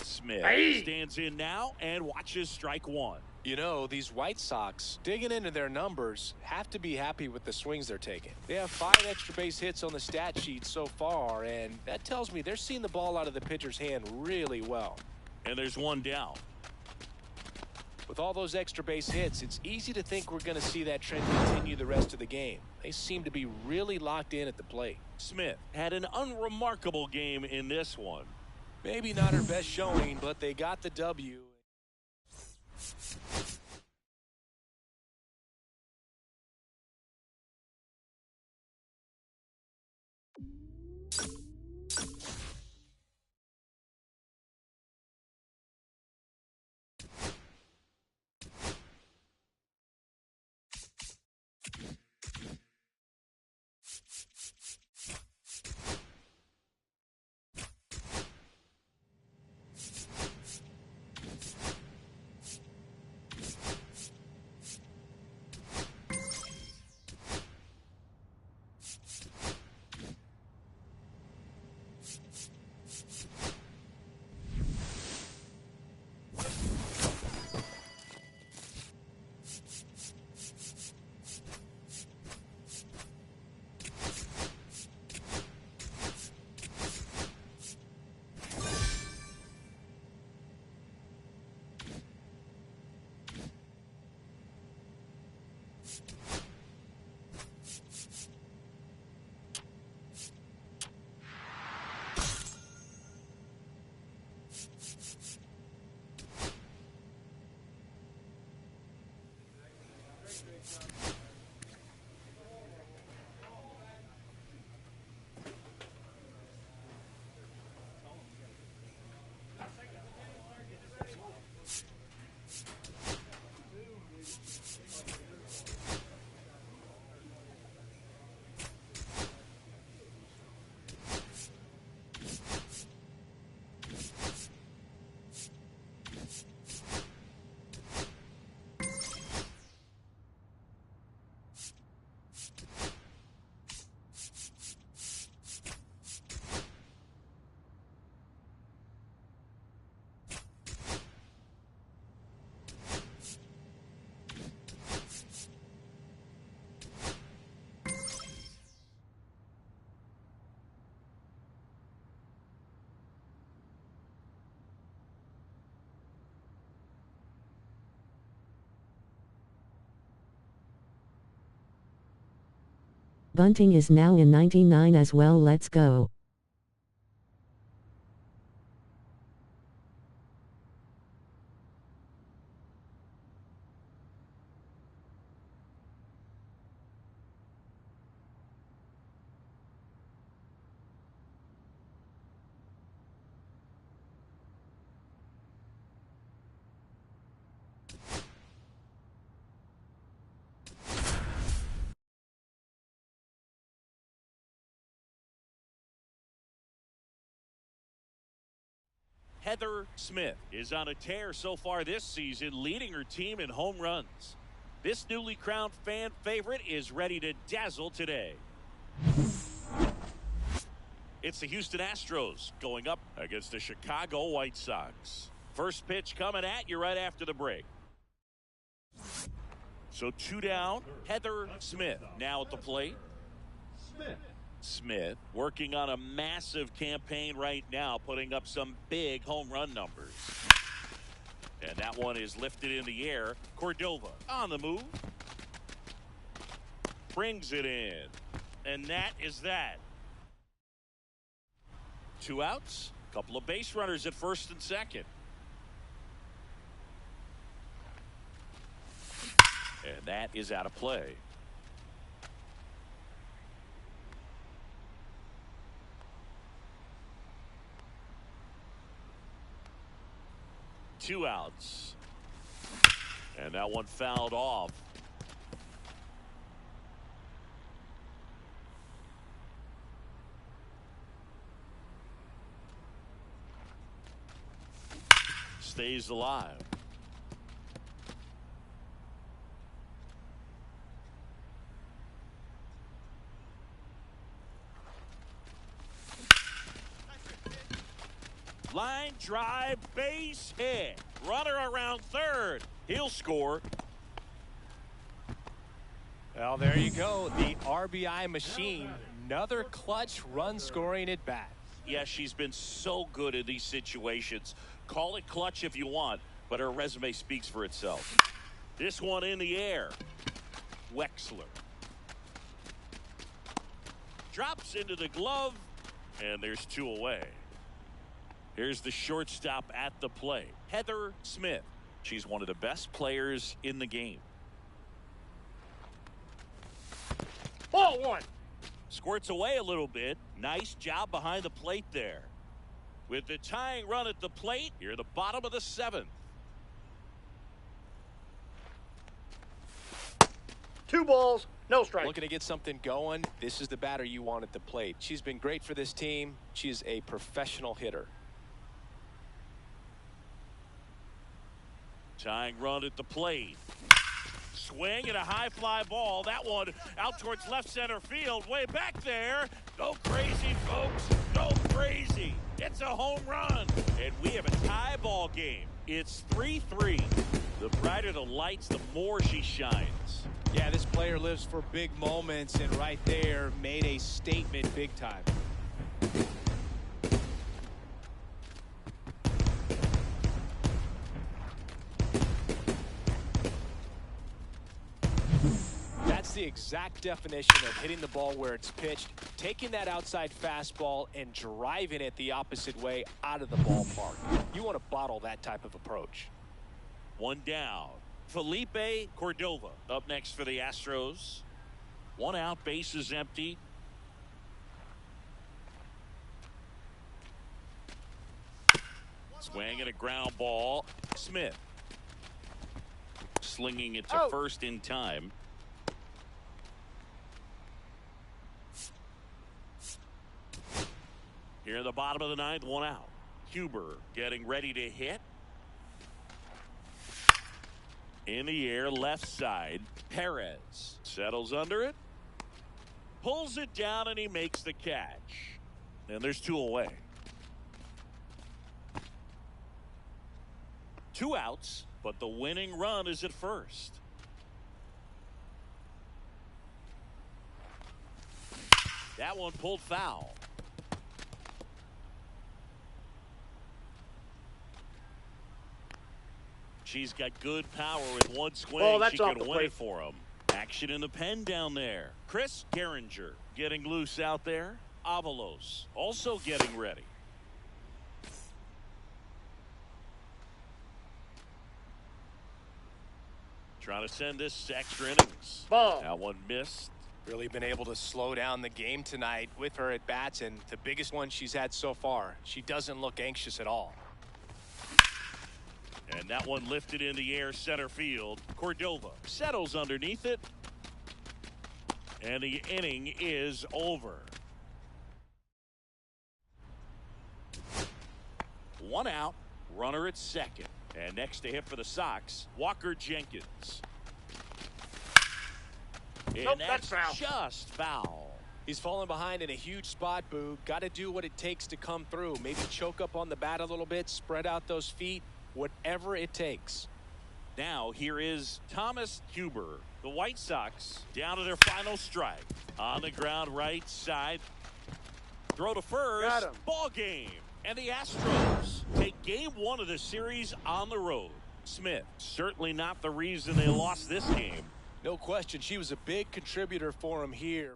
[SPEAKER 1] Smith stands in now and watches strike one.
[SPEAKER 5] You know, these White Sox, digging into their numbers, have to be happy with the swings they're taking. They have 5 extra base hits on the stat sheet so far, and that tells me they're seeing the ball out of the pitcher's hand really well.
[SPEAKER 1] And there's one down.
[SPEAKER 5] With all those extra base hits, it's easy to think we're going to see that trend continue the rest of the game. They seem to be really locked in at the plate.
[SPEAKER 1] Smith had an unremarkable game in this one.
[SPEAKER 5] Maybe not her best showing, but they got the W.
[SPEAKER 2] Bunting is now in 99 as well. Let's go.
[SPEAKER 1] Heather Smith is on a tear so far this season, leading her team in home runs. This newly crowned fan favorite is ready to dazzle today. It's the Houston Astros going up against the Chicago White Sox. First pitch coming at you right after the break. So 2 down. Heather Smith now at the plate. Smith working on a massive campaign right now, putting up some big home run numbers. And that one is lifted in the air. Cordova on the move. Brings it in. And that is that. 2 outs. Couple of base runners at first and second. And that is out of play. Two outs. And that one fouled off. Stays alive. Line drive, base hit. Runner around third. He'll score.
[SPEAKER 3] Well, there you go. The RBI machine. Another clutch run scoring at bat.
[SPEAKER 1] Yeah, she's been so good in these situations. Call it clutch if you want, but her resume speaks for itself. This one in the air. Wexler. Drops into the glove, and there's 2 away. Here's the shortstop at the plate, Heather Smith. She's one of the best players in the game.
[SPEAKER 4] Ball 1.
[SPEAKER 1] Squirts away a little bit. Nice job behind the plate there. With the tying run at the plate, you're the bottom of the 7th.
[SPEAKER 4] 2 balls, no strikes.
[SPEAKER 3] Looking to get something going. This is the batter you want at the plate. She's been great for this team. She's a professional hitter.
[SPEAKER 1] Tying run at the plate. Swing and a high fly ball. That one out towards left center field. Way back there. Go crazy, folks. Go crazy. It's a home run. And we have a tie ball game. It's 3-3. The brighter the lights, the more she shines.
[SPEAKER 3] Yeah, this player lives for big moments, and right there made a statement big time. That's the exact definition of hitting the ball where it's pitched, taking that outside fastball and driving it the opposite way out of the ballpark. You want to bottle that type of approach.
[SPEAKER 1] 1 down. Felipe Cordova up next for the Astros. 1 out, bases empty. Swing and a ground ball. Smith slinging it to first in time. Here in the bottom of the 9th, 1 out. Huber getting ready to hit. In the air, left side. Perez settles under it. Pulls it down, and he makes the catch. And there's 2 away. 2 outs, but the winning run is at first. That one pulled foul. She's got good power with one swing.
[SPEAKER 4] Oh, that's
[SPEAKER 1] she
[SPEAKER 4] off
[SPEAKER 1] can
[SPEAKER 4] the
[SPEAKER 1] win
[SPEAKER 4] plate.
[SPEAKER 1] it for him. Action in the pen down there. Chris Gehringer getting loose out there. Avalos also getting ready. Trying to send this to extra innings.
[SPEAKER 4] Ball.
[SPEAKER 1] That one missed.
[SPEAKER 5] Really been able to slow down the game tonight with her at bats, and the biggest one she's had so far. She doesn't look anxious at all.
[SPEAKER 1] And that one lifted in the air center field. Cordova settles underneath it. And the inning is over. One out, runner at second. And next to hit for the Sox, Walker Jenkins. And
[SPEAKER 4] Nope,
[SPEAKER 1] that's
[SPEAKER 4] that's foul.
[SPEAKER 1] just foul.
[SPEAKER 5] He's falling behind in a huge spot, Boo. Got to do what it takes to come through. Maybe choke up on the bat a little bit, spread out those feet, whatever it takes.
[SPEAKER 1] Now here is Thomas Huber. The White Sox down to their final strike. On the ground right side. Throw to first.
[SPEAKER 4] Got him.
[SPEAKER 1] Ball game. And the Astros take game one of the series on the road. Smith, certainly not the reason they lost this game.
[SPEAKER 5] No question, she was a big contributor for him here.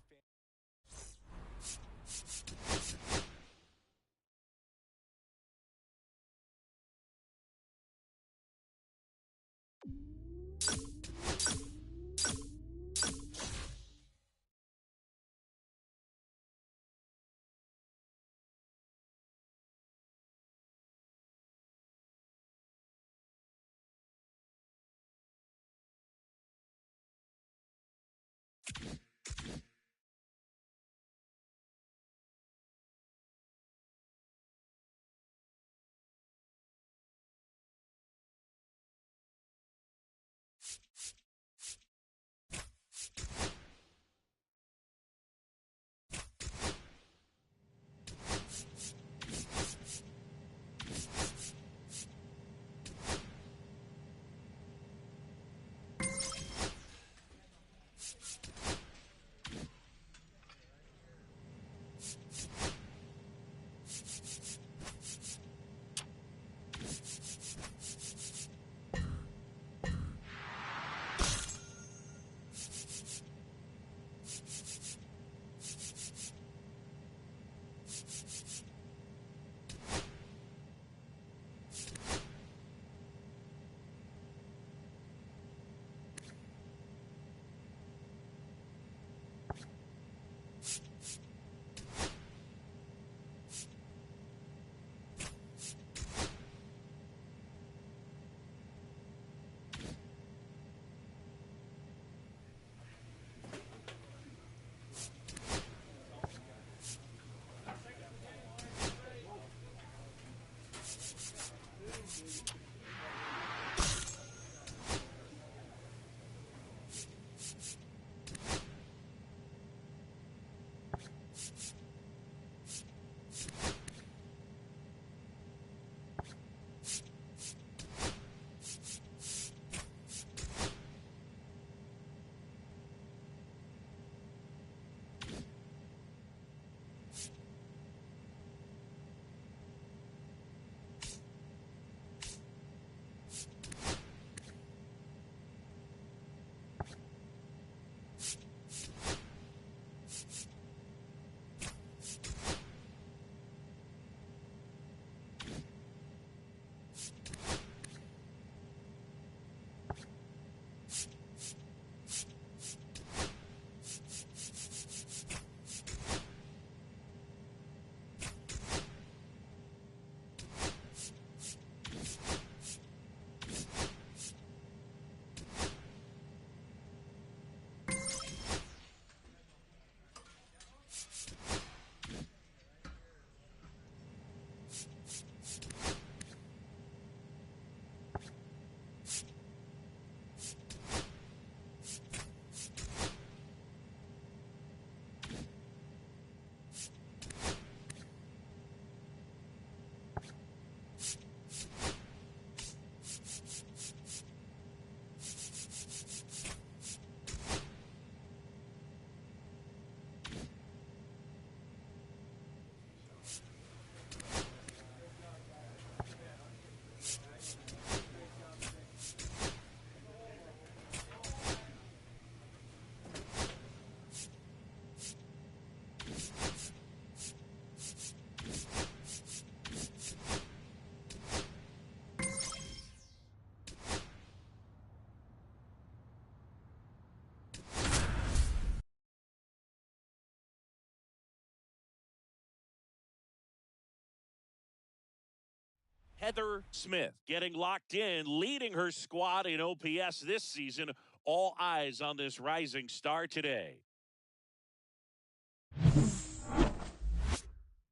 [SPEAKER 1] Heather Smith getting locked in, leading her squad in OPS this season. All eyes on this rising star today.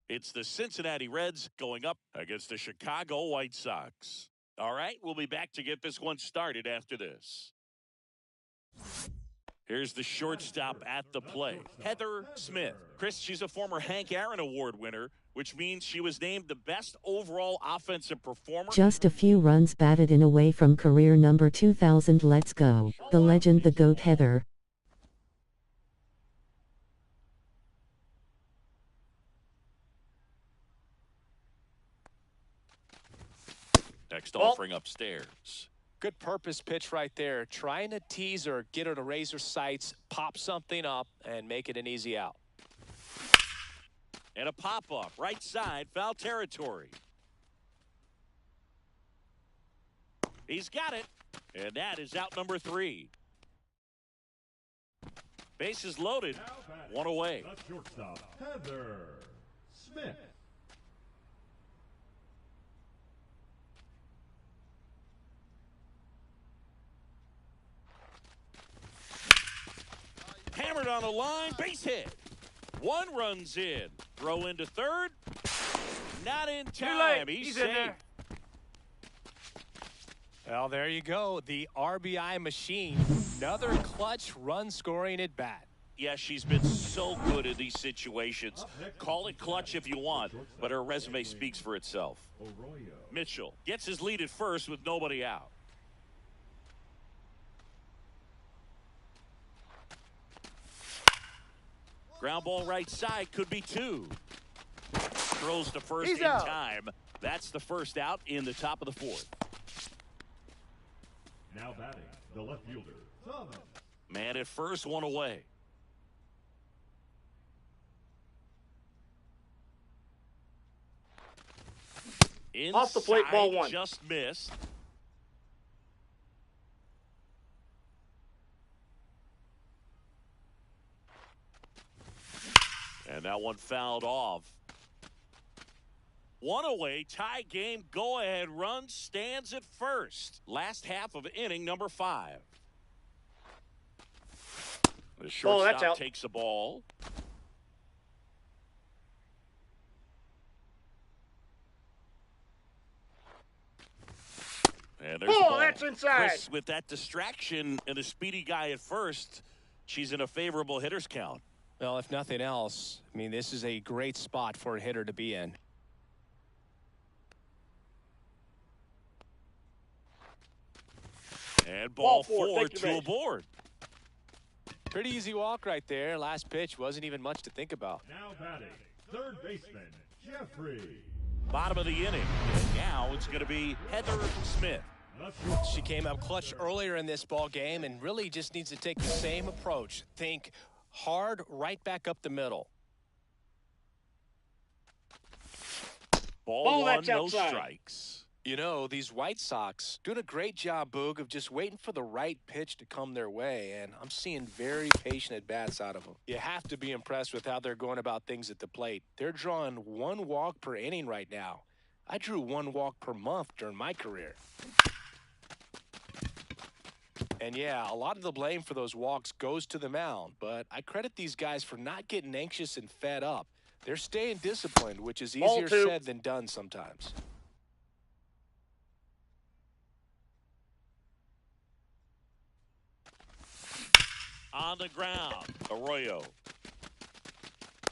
[SPEAKER 1] It's the Cincinnati Reds going up against the Chicago White Sox. All right, we'll be back to get this one started after this. Here's the shortstop at the plate, Heather Smith. Chris, she's a former Hank Aaron Award winner, which means she was named the best overall offensive performer.
[SPEAKER 2] Just a few runs batted in away from career number 2000. Let's go. The legend, the GOAT, Heather.
[SPEAKER 1] Next offering upstairs.
[SPEAKER 5] Good purpose pitch right there. Trying to tease her, get her to raise her sights, pop something up, and make it an easy out.
[SPEAKER 1] And a pop-up, right side, foul territory. He's got it. And that is out number 3. Bases loaded. One away.
[SPEAKER 6] That's shortstop, Heather Smith.
[SPEAKER 1] Hammered on the line, base hit. 1 runs in. Throw into third. Not in time. He's
[SPEAKER 4] in
[SPEAKER 1] safe.
[SPEAKER 4] there.
[SPEAKER 5] Well, there you go. The RBI machine. Another clutch run scoring at bat.
[SPEAKER 1] Yeah, she's been so good in these situations. Call it clutch if you want, but her resume speaks for itself. Mitchell gets his lead at first with nobody out. Ground ball right side, could be 2. Throws to first in time. That's the first out in the top of the 4th.
[SPEAKER 6] Now batting, the left fielder, Thomas.
[SPEAKER 1] Man at first, 1 away. Inside,
[SPEAKER 4] Off the plate, ball 1.
[SPEAKER 1] Just missed. And that one fouled off. 1 away, tie game, go-ahead run, stands at first. Last half of inning number 5. The shortstop takes the ball. And there's the ball.
[SPEAKER 4] That's inside.
[SPEAKER 1] Chris, with that distraction and a speedy guy at first, she's in a favorable hitter's count.
[SPEAKER 5] Well, if nothing else, I mean, this is a great spot for a hitter to be in.
[SPEAKER 1] And ball 4, 2 aboard.
[SPEAKER 5] Pretty easy walk right there. Last pitch wasn't even much to think about.
[SPEAKER 6] Now batting, third baseman, Jeffrey.
[SPEAKER 1] Bottom of the inning. And now it's going to be Heather Smith.
[SPEAKER 5] She came up clutch earlier in this ball game and really just needs to take the same approach. Think hard right back up the middle.
[SPEAKER 1] Ball 1, no strikes.
[SPEAKER 5] You know, these White Sox doing a great job, Boog, of just waiting for the right pitch to come their way, and I'm seeing very patient at-bats out of them. You have to be impressed with how they're going about things at the plate. They're drawing 1 walk per inning right now. I drew 1 walk per month during my career. And yeah, a lot of the blame for those walks goes to the mound, but I credit these guys for not getting anxious and fed up. They're staying disciplined, which is easier said than done sometimes.
[SPEAKER 1] On the ground, Arroyo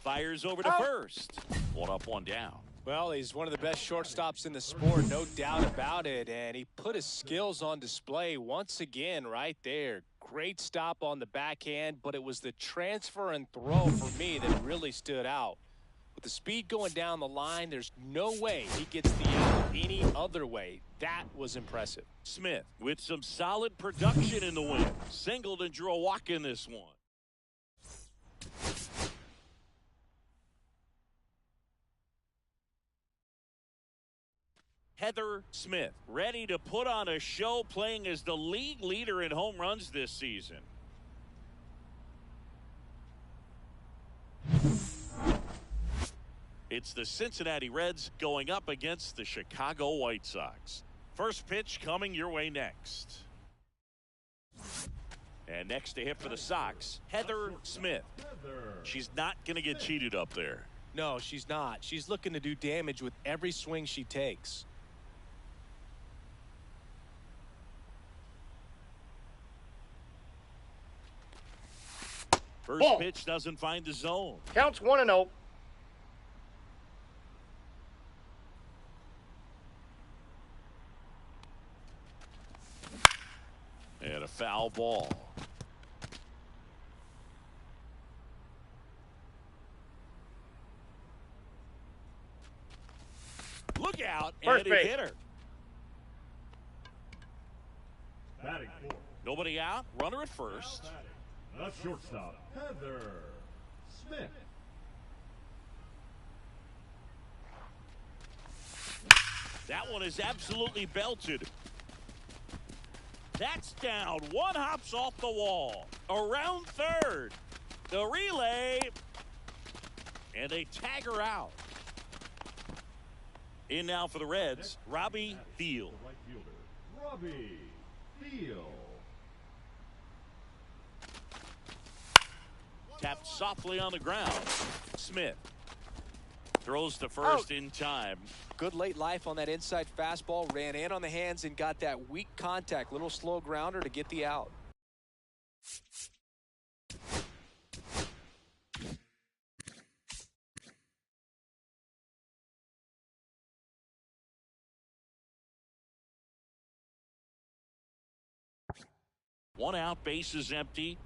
[SPEAKER 1] fires over to first. 1 up, 1 down.
[SPEAKER 5] Well, he's one of the best shortstops in the sport, no doubt about it, and he put his skills on display once again right there. Great stop on the backhand, but it was the transfer and throw for me that really stood out. With the speed going down the line, there's no way he gets the out any other way. That was impressive.
[SPEAKER 1] Smith with some solid production in the win. Singled and drew a walk in this one. Heather Smith ready to put on a show, playing as the league leader in home runs this season. It's the Cincinnati Reds going up against the Chicago White Sox. First pitch coming your way next. And next to hit for the Sox, Heather Smith. She's not going to get cheated up there.
[SPEAKER 3] No, she's not. She's looking to do damage with every swing she takes.
[SPEAKER 1] First
[SPEAKER 4] Ball.
[SPEAKER 1] pitch doesn't find the zone.
[SPEAKER 4] Counts 1-0.
[SPEAKER 1] And a foul ball. Look out,
[SPEAKER 4] First
[SPEAKER 1] and it
[SPEAKER 4] base.
[SPEAKER 1] hit her.
[SPEAKER 6] Batting fourth.
[SPEAKER 1] Nobody out, runner at first.
[SPEAKER 6] The shortstop, Heather Smith.
[SPEAKER 1] That one is absolutely belted. That's down. One hops off the wall. Around third. The relay. And they tag her out. In now for the Reds, Robbie Field.
[SPEAKER 6] The right fielder, Robbie Field.
[SPEAKER 1] Tapped softly on the ground. Smith throws to first in time.
[SPEAKER 3] Good late life on that inside fastball. Ran in on the hands and got that weak contact. Little slow grounder to get the out.
[SPEAKER 1] One out, base is empty.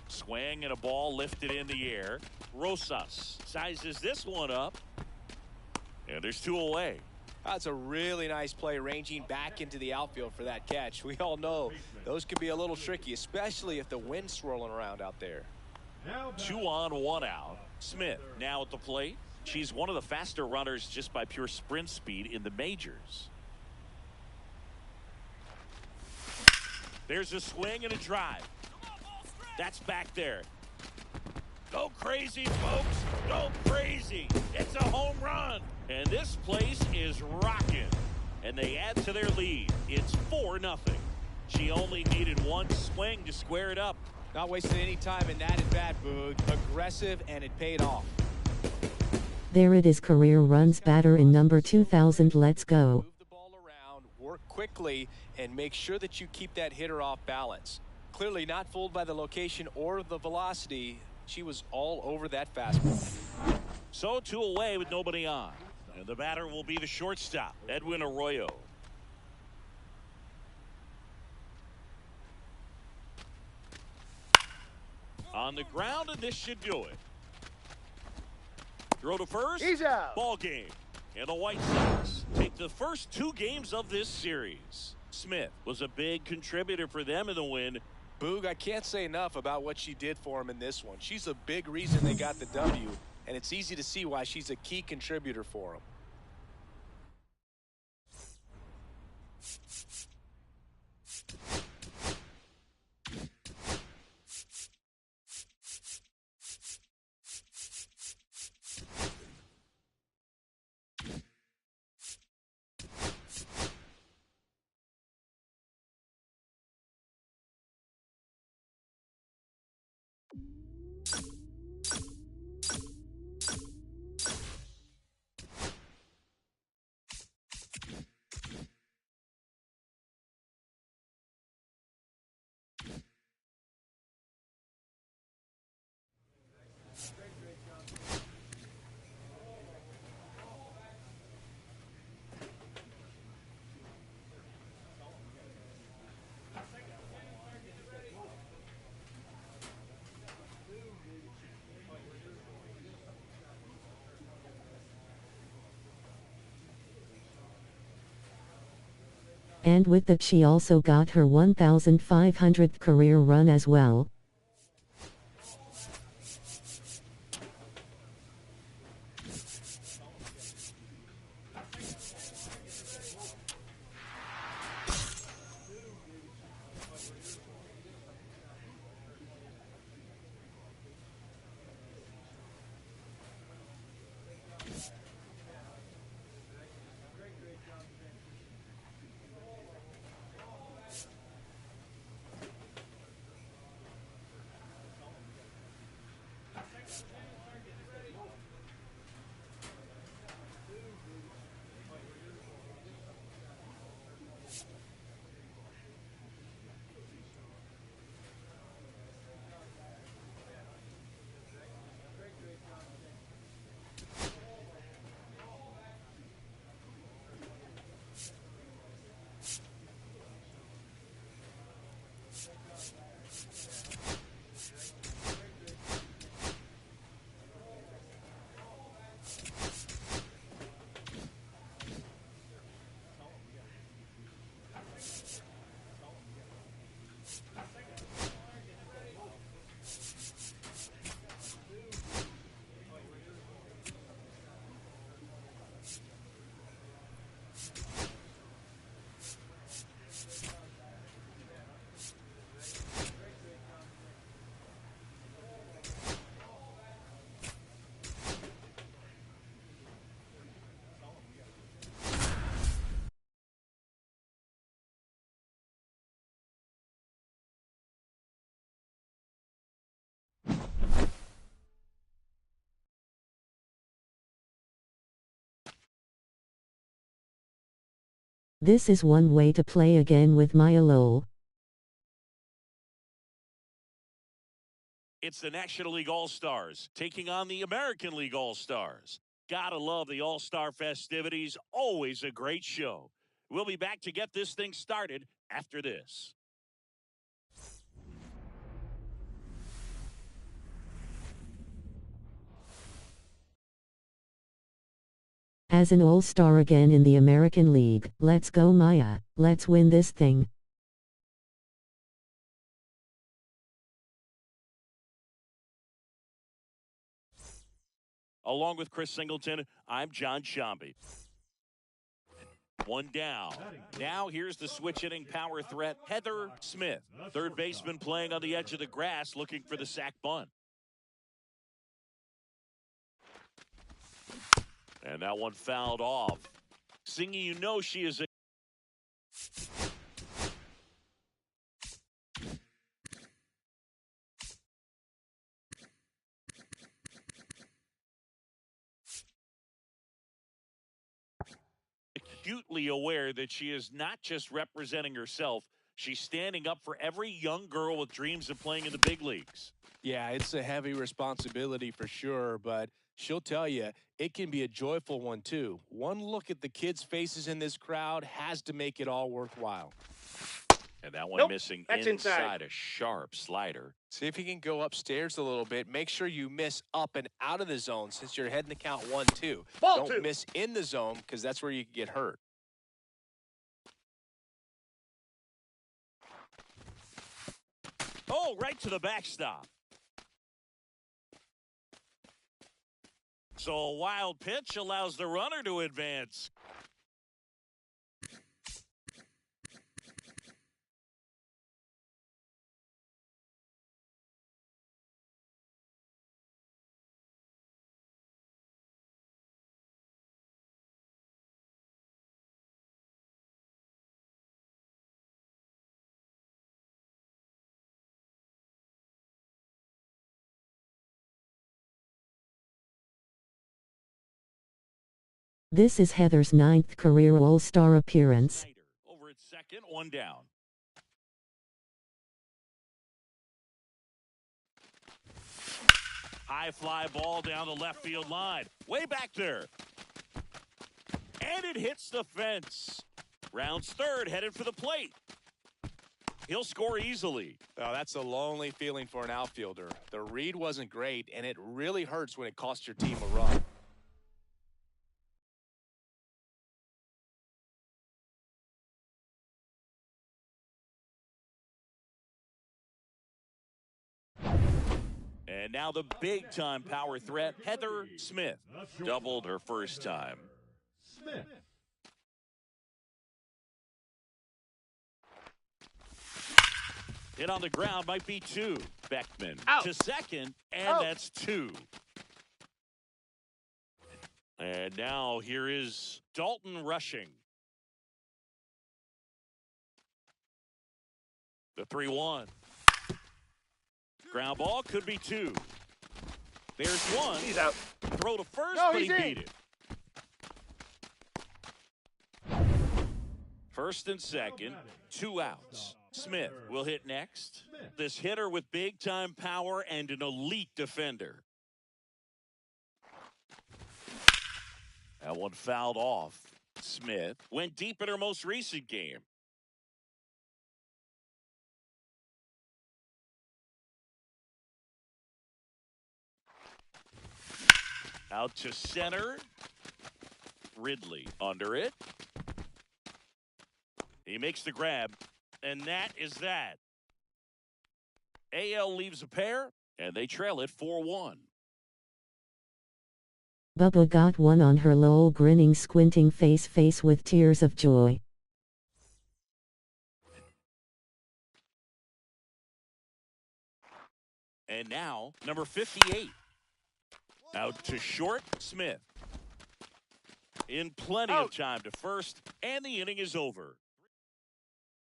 [SPEAKER 1] Swing and a ball lifted in the air. Rosas sizes this one up. And there's two away.
[SPEAKER 3] That's a really nice play, ranging back into the outfield for that catch. We all know those can be a little tricky, especially if the wind's swirling around out there.
[SPEAKER 1] 2 on, 1 out. Smith now at the plate. She's one of the faster runners just by pure sprint speed in the majors. There's a swing and a drive. That's back there. Go crazy, folks. Go crazy. It's a home run. And this place is rocking. And they add to their lead. It's 4-0. She only needed one swing to square it up.
[SPEAKER 3] Not wasting any time in that at bat, Boog. Aggressive, and it paid off.
[SPEAKER 2] There it is, career runs batter in number 2000. Let's go.
[SPEAKER 3] Move the ball around, work quickly, and make sure that you keep that hitter off balance. Clearly not fooled by the location or the velocity. She was all over that fastball.
[SPEAKER 1] So 2 away with nobody on. And the batter will be the shortstop, Edwin Arroyo. On the ground, and this should do it. Throw to first.
[SPEAKER 4] He's out.
[SPEAKER 1] Ball game. And the White Sox take the first 2 games of this series. Smith was a big contributor for them in the win.
[SPEAKER 3] Boog, I can't say enough about what she did for him in this one. She's a big reason they got the W, and it's easy to see why she's a key contributor for him.
[SPEAKER 2] And with that, she also got her 1,500th career run as well. This is one way to play again with Maya Lowell.
[SPEAKER 1] It's the National League All-Stars taking on the American League All-Stars. Gotta love the All-Star festivities. Always a great show. We'll be back to get this thing started after this.
[SPEAKER 2] As an All-Star again in the American League, let's go Maya, let's win this thing.
[SPEAKER 1] Along with Chris Singleton, I'm John Shambi. One down. Now here's the switch-hitting power threat, Heather Smith. Third baseman playing on the edge of the grass looking for the sac bunt. And that one fouled off. Singing, you know she is a acutely aware that she is not just representing herself, she's standing up for every young girl with dreams of playing in the big leagues.
[SPEAKER 3] Yeah, it's a heavy responsibility for sure, but she'll tell you it can be a joyful one too. One look at the kids' faces in this crowd has to make it all worthwhile.
[SPEAKER 1] And that one missing
[SPEAKER 4] that's
[SPEAKER 1] inside a sharp slider.
[SPEAKER 3] See if you can go upstairs a little bit. Make sure you miss up and out of the zone since you're heading to count 1-2.
[SPEAKER 4] Ball
[SPEAKER 3] Don't miss in the zone because that's where you can get hurt.
[SPEAKER 1] Oh, right to the backstop. So a wild pitch allows the runner to advance.
[SPEAKER 2] This is Heather's 9th career All-Star appearance.
[SPEAKER 1] Over at second, one down. High fly ball down the left field line. Way back there. And it hits the fence. Rounds third, headed for the plate. He'll score easily.
[SPEAKER 3] Oh, that's a lonely feeling for an outfielder. The read wasn't great, and it really hurts when it costs your team a run.
[SPEAKER 1] And now the big-time power threat, Heather Smith. Doubled her first time.
[SPEAKER 6] Smith.
[SPEAKER 1] Hit on the ground might be two. Beckman
[SPEAKER 4] Out.
[SPEAKER 1] to second, and
[SPEAKER 4] Out.
[SPEAKER 1] that's two. And now here is Dalton rushing. The 3-1. Ground ball could be two. There's one.
[SPEAKER 4] He's out.
[SPEAKER 1] Throw to first,
[SPEAKER 4] No,
[SPEAKER 1] but he
[SPEAKER 4] he's in.
[SPEAKER 1] beat it. First and second, 2 outs. Smith will hit next. This hitter with big-time power and an elite defender. That one fouled off. Smith went deep in her most recent game. Out to center. Ridley under it. He makes the grab, and that is that. AL leaves a pair, and they trail it 4-1.
[SPEAKER 2] Bubba got one on her Lowell grinning squinting face with tears of joy.
[SPEAKER 1] And now, number 58. Out to short, Smith. In plenty of time to first, and the inning is over.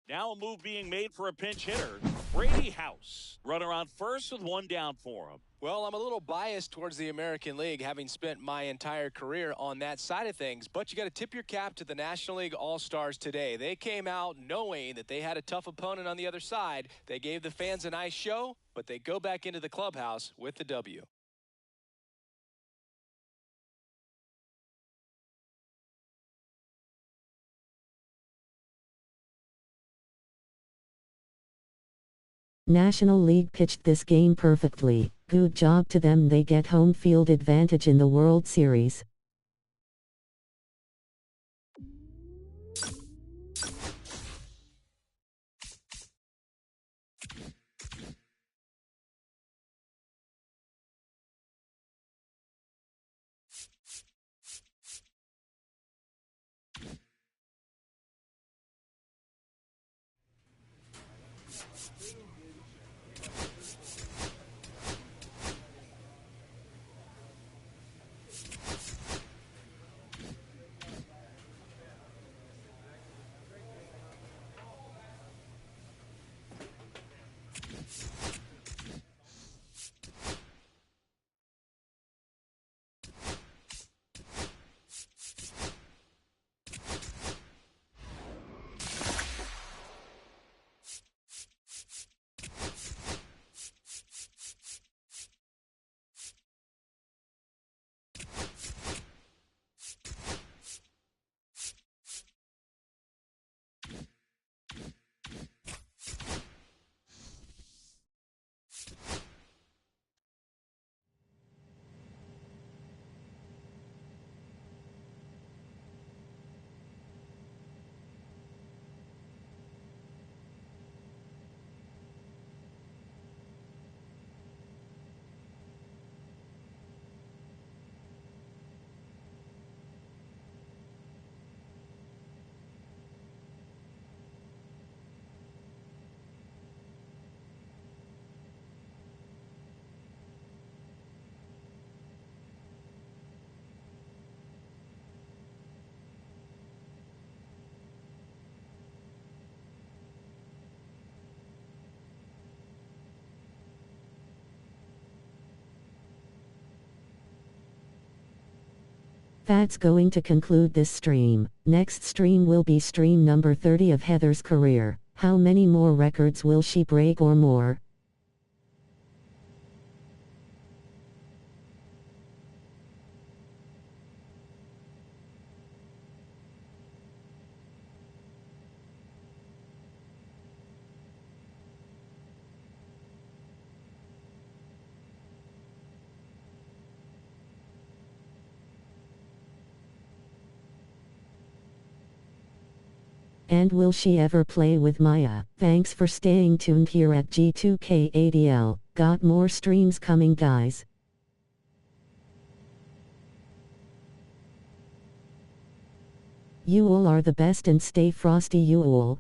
[SPEAKER 1] Now a move being made for a pinch hitter. Brady House, runner on first with one down for him.
[SPEAKER 5] Well, I'm a little biased towards the American League, having spent my entire career on that side of things. But you got to tip your cap to the National League All-Stars today. They came out knowing that they had a tough opponent on the other side. They gave the fans a nice show, but they go back into the clubhouse with the W.
[SPEAKER 2] National League pitched this game perfectly. Good job to them. They get home field advantage in the World Series. That's going to conclude this stream. Next stream will be stream number 30 of Heather's career. How many more records will she break or more? And will she ever play with Maya? Thanks for staying tuned here at G2K ADL. Got more streams coming, guys. You all are the best and stay frosty, you all.